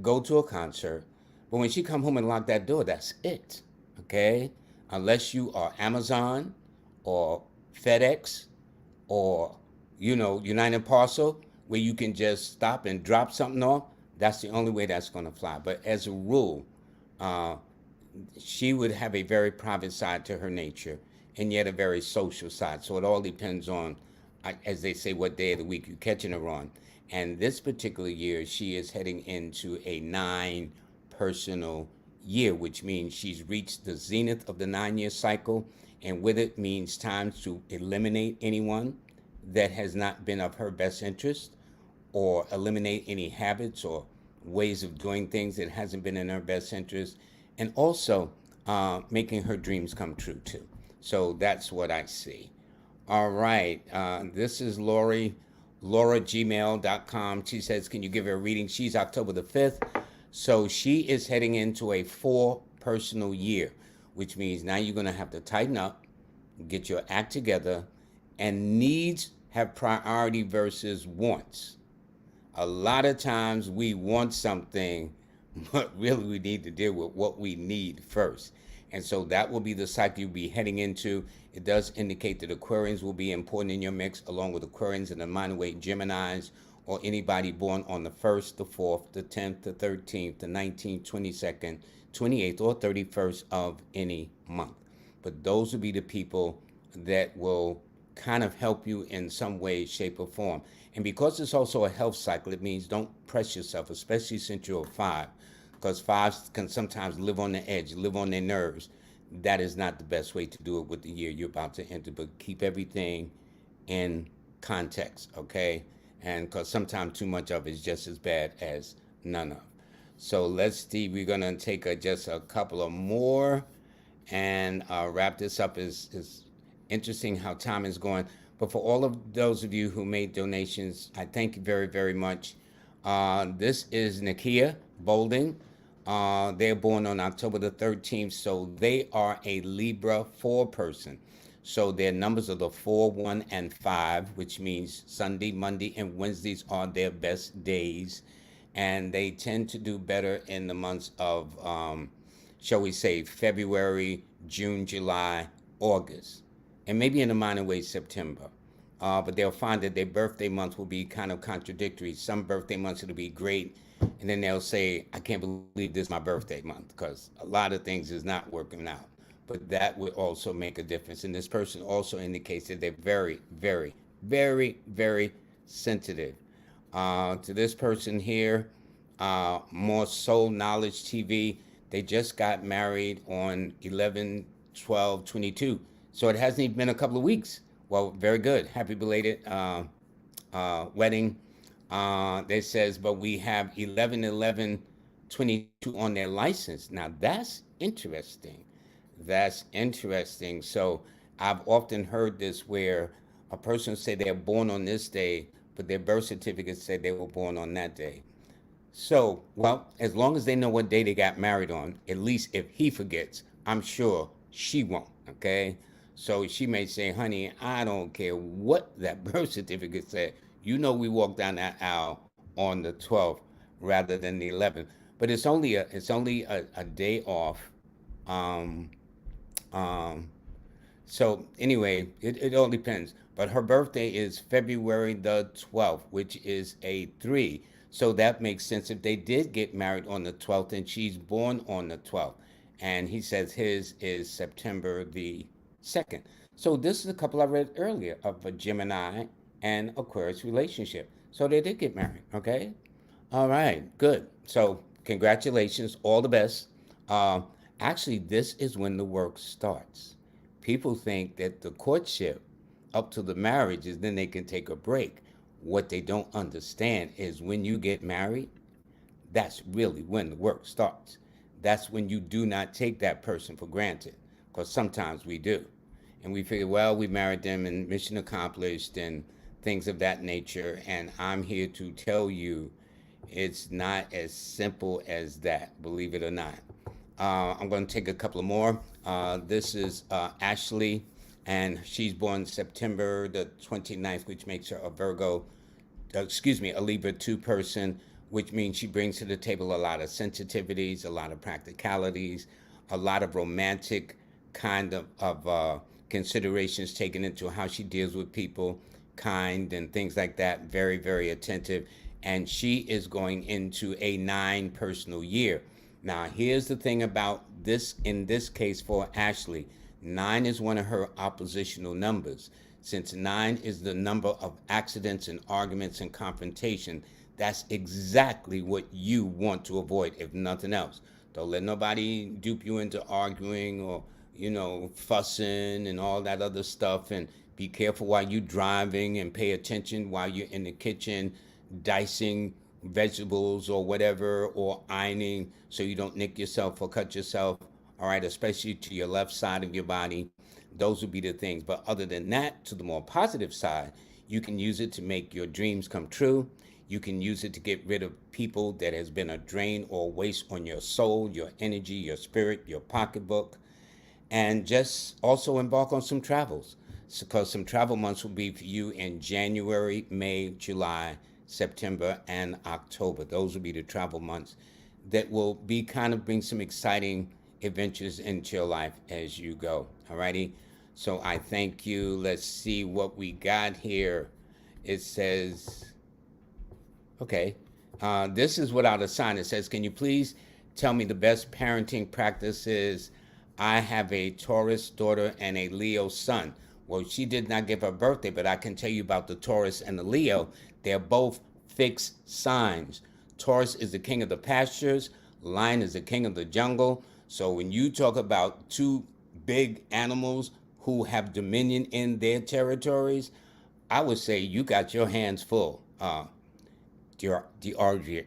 go to a concert, but when she come home and lock that door, that's it, okay? Unless you are Amazon or FedEx or, United Parcel, where you can just stop and drop something off, that's the only way that's going to fly. But as a rule, she would have a very private side to her nature and yet a very social side. So it all depends on, as they say, what day of the week you're catching her on. And this particular year, she is heading into a 9 personal year, which means she's reached the zenith of the 9-year cycle, and with it means time to eliminate anyone that has not been of her best interest, or eliminate any habits or ways of doing things that hasn't been in her best interest, and also making her dreams come true too. So that's what I see. All right, this is Lori, lauragmail.com. She says, can you give her a reading? She's October the 5th. So she is heading into a 4 personal year, which means now you're going to have to tighten up, get your act together, and needs have priority versus wants. A lot of times we want something, but really we need to deal with what we need first. And so that will be the cycle you'll be heading into. It does indicate that Aquarians will be important in your mix, along with Aquarians and the minor weight Geminis, or anybody born on the 1st, the 4th, the 10th, the 13th, the 19th, 22nd, 28th, or 31st of any month. But those will be the people that will kind of help you in some way, shape, or form. And because it's also a health cycle, it means don't press yourself, especially since you're a 5, because 5s can sometimes live on the edge, live on their nerves. That is not the best way to do it with the year you're about to enter, but keep everything in context, okay? And because sometimes too much of it is just as bad as none of. So let's see, we're going to take just a couple of more and wrap this up. Is interesting how time is going. But for all of those of you who made donations, I thank you very, very much. This is Nakia Bolding. They're born on October the 13th, so they are a Libra 4 person. So their numbers are the 4, 1, and 5, which means Sunday, Monday, and Wednesdays are their best days. and they tend to do better in the months of, shall we say, February, June, July, August, and maybe in a minor way, September. But they'll find that their birthday month will be kind of contradictory. Some birthday months it'll be great, and then they'll say, "I can't believe this is my birthday month," because a lot of things is not working out. But that would also make a difference. And this person also indicates that they're very, very, very, very sensitive. To this person here, more Soul Knowledge TV, they just got married on 11/12/22. So it hasn't even been a couple of weeks. Well, very good. Happy belated wedding. They says, but we have 11/11/22 on their license. Now that's interesting. That's interesting. So I've often heard this where a person say they're born on this day, but their birth certificate said they were born on that day. So, well, as long as they know what day they got married on, at least if he forgets, I'm sure she won't. Okay. So she may say, honey, I don't care what that birth certificate said. You know, we walked down that aisle on the 12th rather than the 11th. But it's only a day off. Um, um, so anyway, it all depends. But her birthday is February the 12th, which is a 3. So that makes sense if they did get married on the 12th and she's born on the 12th. And he says his is September the 2nd. So this is a couple I read earlier of a Gemini and Aquarius relationship. So they did get married, okay? All right, good. So congratulations, all the best. Uh, Actually, this is when the work starts. People think that the courtship up to the marriage is then they can take a break. What they don't understand is when you get married, that's really when the work starts. That's when you do not take that person for granted, because sometimes we do. And we figure, well, we married them and mission accomplished and things of that nature. And I'm here to tell you it's not as simple as that, believe it or not. I'm going to take a couple of more. This is Ashley, and she's born September the 29th, which makes her a Virgo, a Libra 2 person, which means she brings to the table a lot of sensitivities, a lot of practicalities, a lot of romantic kind of considerations taken into how she deals with people, kind and things like that, very, very attentive. And she is going into a 9 personal year. Now, here's the thing about this, in this case for Ashley, 9 is one of her oppositional numbers. Since 9 is the number of accidents and arguments and confrontation, that's exactly what you want to avoid, if nothing else. Don't let nobody dupe you into arguing or, fussing and all that other stuff. And be careful while you're driving and pay attention while you're in the kitchen dicing vegetables or whatever, or ironing so you don't nick yourself or cut yourself. All right, especially to your left side of your body. Those would be the things. But other than that, to the more positive side, you can use it to make your dreams come true. You can use it to get rid of people that has been a drain or waste on your soul, your energy, your spirit, your pocketbook. And just also embark on some travels, because some travel months will be for you in January, May, July, September, and October. Those will be the travel months that will be kind of bring some exciting adventures into your life as you go. Alrighty. So I thank you. Let's see what we got here. It says, okay, this is without a sign. It says, can you please tell me the best parenting practices? I have a Taurus daughter and a Leo son. Well, she did not give her birthday, but I can tell you about the Taurus and the Leo. They're both fixed signs. Taurus is the king of the pastures. Lion is the king of the jungle. So when you talk about two big animals who have dominion in their territories, I would say you got your hands full. Deardria,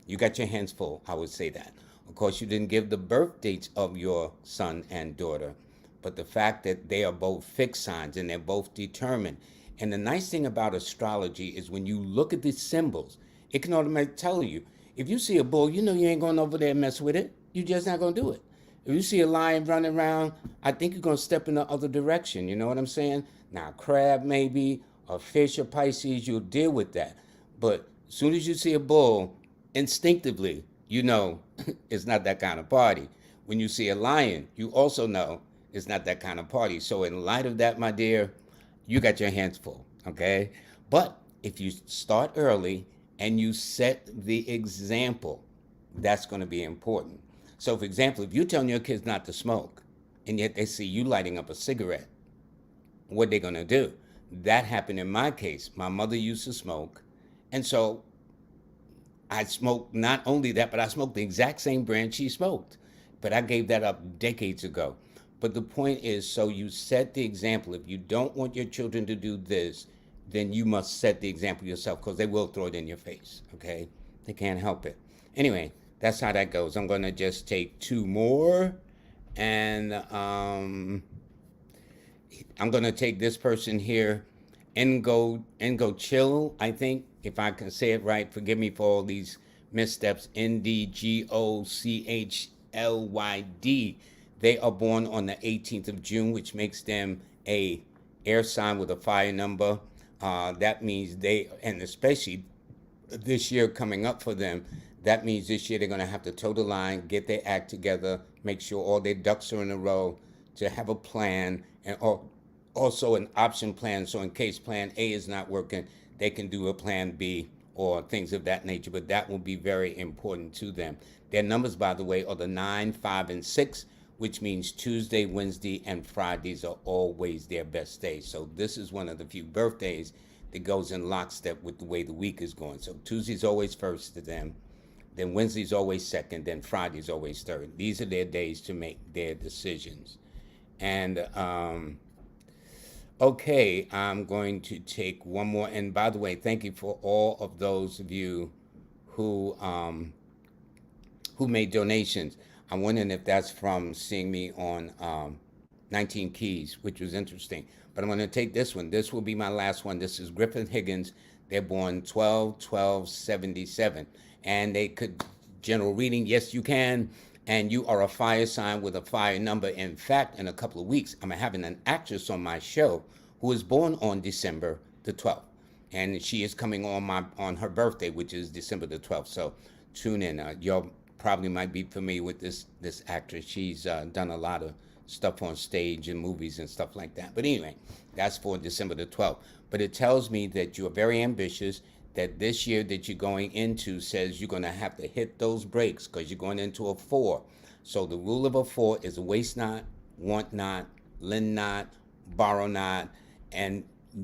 you got your hands full. I would say that. Of course, you didn't give the birth dates of your son and daughter, but the fact that they are both fixed signs and they're both determined. And the nice thing about astrology is when you look at the symbols, it can automatically tell you. If you see a bull, you know you ain't going over there and mess with it. You're just not going to do it. If you see a lion running around, I think you're going to step in the other direction. You know what I'm saying? Now, crab maybe, or fish or Pisces, you'll deal with that. But As soon as you see a bull, instinctively, you know it's not that kind of party. When you see a lion, you also know it's not that kind of party. So, in light of that, my dear, you got your hands full, okay? But if you start early and you set the example, that's going to be important. So, for example, if you're telling your kids not to smoke and yet they see you lighting up a cigarette, what they going to do? That happened in my case. My mother used to smoke, and so I smoked not only that, but I smoked the exact same brand she smoked. But I gave that up decades ago. But the point is, so you set the example. If you don't want your children to do this, then you must set the example yourself because they will throw it in your face, okay? They can't help it. Anyway, that's how that goes. I'm going to just take two more. And I'm going to take this person here, Ngo Chill, I think, if I can say it right. Forgive me for all these missteps. NDGOCHLYD. They are born on the 18th of June, which makes them a air sign with a fire number. That means they, and especially this year coming up for them, that means this year they're going to have to toe the line, get their act together, make sure all their ducks are in a row, to have a plan, and also an option plan. So in case plan A is not working, they can do a plan B or things of that nature. But that will be very important to them. Their numbers, by the way, are the 9, 5, and 6, which means Tuesday, Wednesday, and Fridays are always their best days. So this is one of the few birthdays that goes in lockstep with the way the week is going. So Tuesday's always first to them, then Wednesday's always second, then Friday's always third. These are their days to make their decisions. And okay, I'm going to take one more. And by the way, thank you for all of those of you who made donations. I'm wondering if that's from seeing me on 19 Keys, which was interesting. But I'm going to take this one. This will be my last one. This is Griffin Higgins. They're born 12/12/77. And they could, general reading, yes, you can. And you are a fire sign with a fire number. In fact, in a couple of weeks, I'm having an actress on my show who was born on December the 12th. And she is coming on her birthday, which is December the 12th. So tune in. Y'all probably might be familiar with this actress. She's done a lot of stuff on stage and movies and stuff like that. But anyway, that's for December the 12th. But it tells me that you're very ambitious, that this year that you're going into says you're going to have to hit those brakes because you're going into a 4. So the rule of a 4 is waste not, want not, lend not, borrow not, and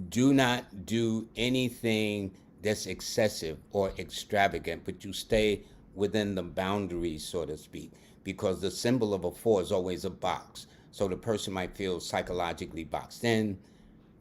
do not do anything that's excessive or extravagant, but you stay within the boundaries, so to speak, because the symbol of a 4 is always a box. So the person might feel psychologically boxed in,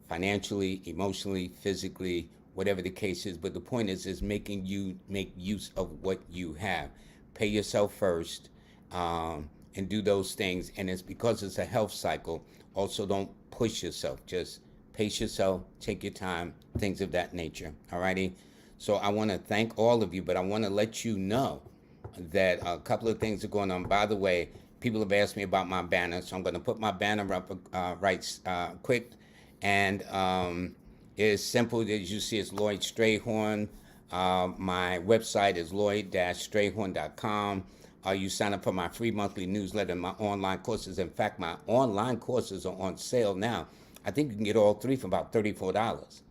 financially, emotionally, physically, whatever the case is. But the point is making you make use of what you have. Pay yourself first, and do those things. And it's because it's a health cycle. Also, don't push yourself. Just pace yourself, take your time, things of that nature. Alrighty? So I want to thank all of you, but I want to let you know that a couple of things are going on. By the way, people have asked me about my banner, so I'm going to put my banner up quick. And it's simple. As you see, it's Lloyd Strayhorn. My website is lloyd-strayhorn.com. You sign up for my free monthly newsletter and my online courses. In fact, my online courses are on sale now. I think you can get all three for about $34.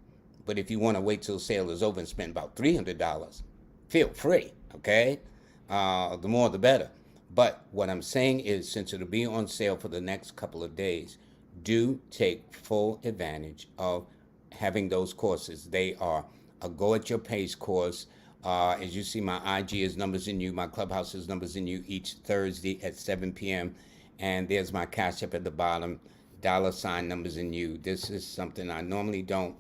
But if you want to wait till the sale is over and spend about $300, feel free, okay? The more the better. But what I'm saying is, since it'll be on sale for the next couple of days, do take full advantage of having those courses. They are a go at your pace course. As you see, my IG is Numbers in You. My Clubhouse is Numbers in You each Thursday at 7 p.m. And there's my Cash App at the bottom, $ Numbers in You. This is something I normally don't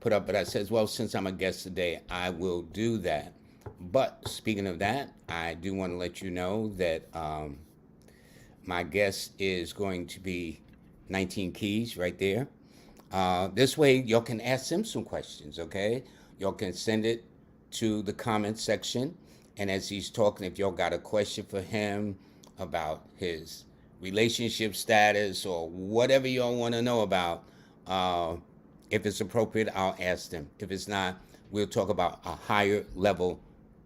put up, but I says, well, since I'm a guest today, I will do that. But speaking of that, I do want to let you know that my guest is going to be 19 Keys right there. This way, y'all can ask him some questions, okay? Y'all can send it to the comment section. And as he's talking, if y'all got a question for him about his relationship status or whatever y'all want to know about, if it's appropriate, I'll ask them. If it's not, we'll talk about a higher level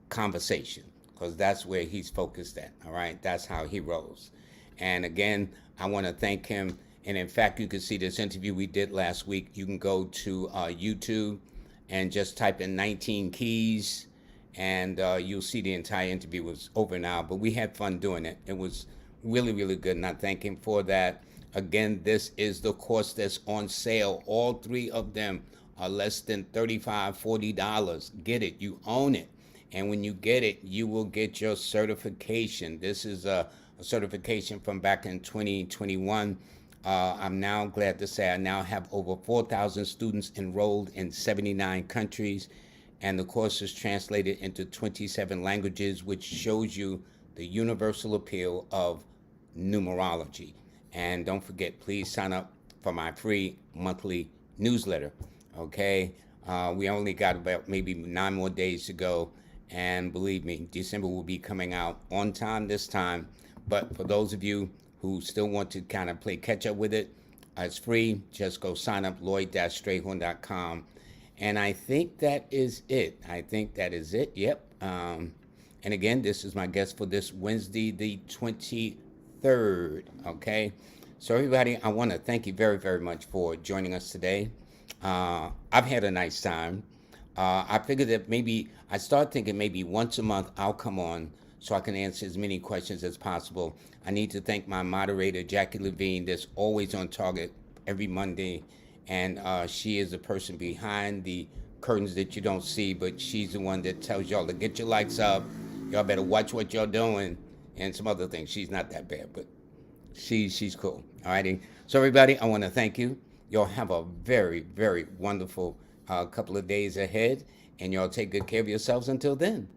conversation because that's where he's focused at. All right, that's how he rolls. And again, I want to thank him. And in fact, you can see this interview we did last week. You can go to YouTube and just type in 19 keys, and you'll see the entire interview was over now. But we had fun doing it. It was really, really good, and I thank him for that. Again, this is the course that's on sale. All three of them are less than $35, $40. Get it. You own it. And when you get it, you will get your certification. This is a certification from back in 2021. I'm now glad to say I now have over 4,000 students enrolled in 79 countries, and the course is translated into 27 languages, which shows you the universal appeal of numerology. And don't forget, please sign up for my free monthly newsletter. Okay, we only got about maybe 9 more days to go, and believe me, December will be coming out on time this time. But for those of you who still want to kind of play catch up with it, it's free. Just go sign up, LLoyd-Strayhorn.com. And I think that is it. Yep. And again, this is my guest for this Wednesday, the 23rd. Okay. So everybody, I want to thank you very, very much for joining us today. I've had a nice time. I figured that I started thinking maybe once a month I'll come on so I can answer as many questions as possible. I need to thank my moderator, Jackie Levine, that's always on target every Monday. And she is the person behind the curtains that you don't see, but she's the one that tells y'all to get your likes up. Y'all better watch what y'all doing and some other things. She's not that bad, but she's cool. All righty. So everybody, I want to thank you. Y'all have a very, very wonderful couple of days ahead, and y'all take good care of yourselves until then.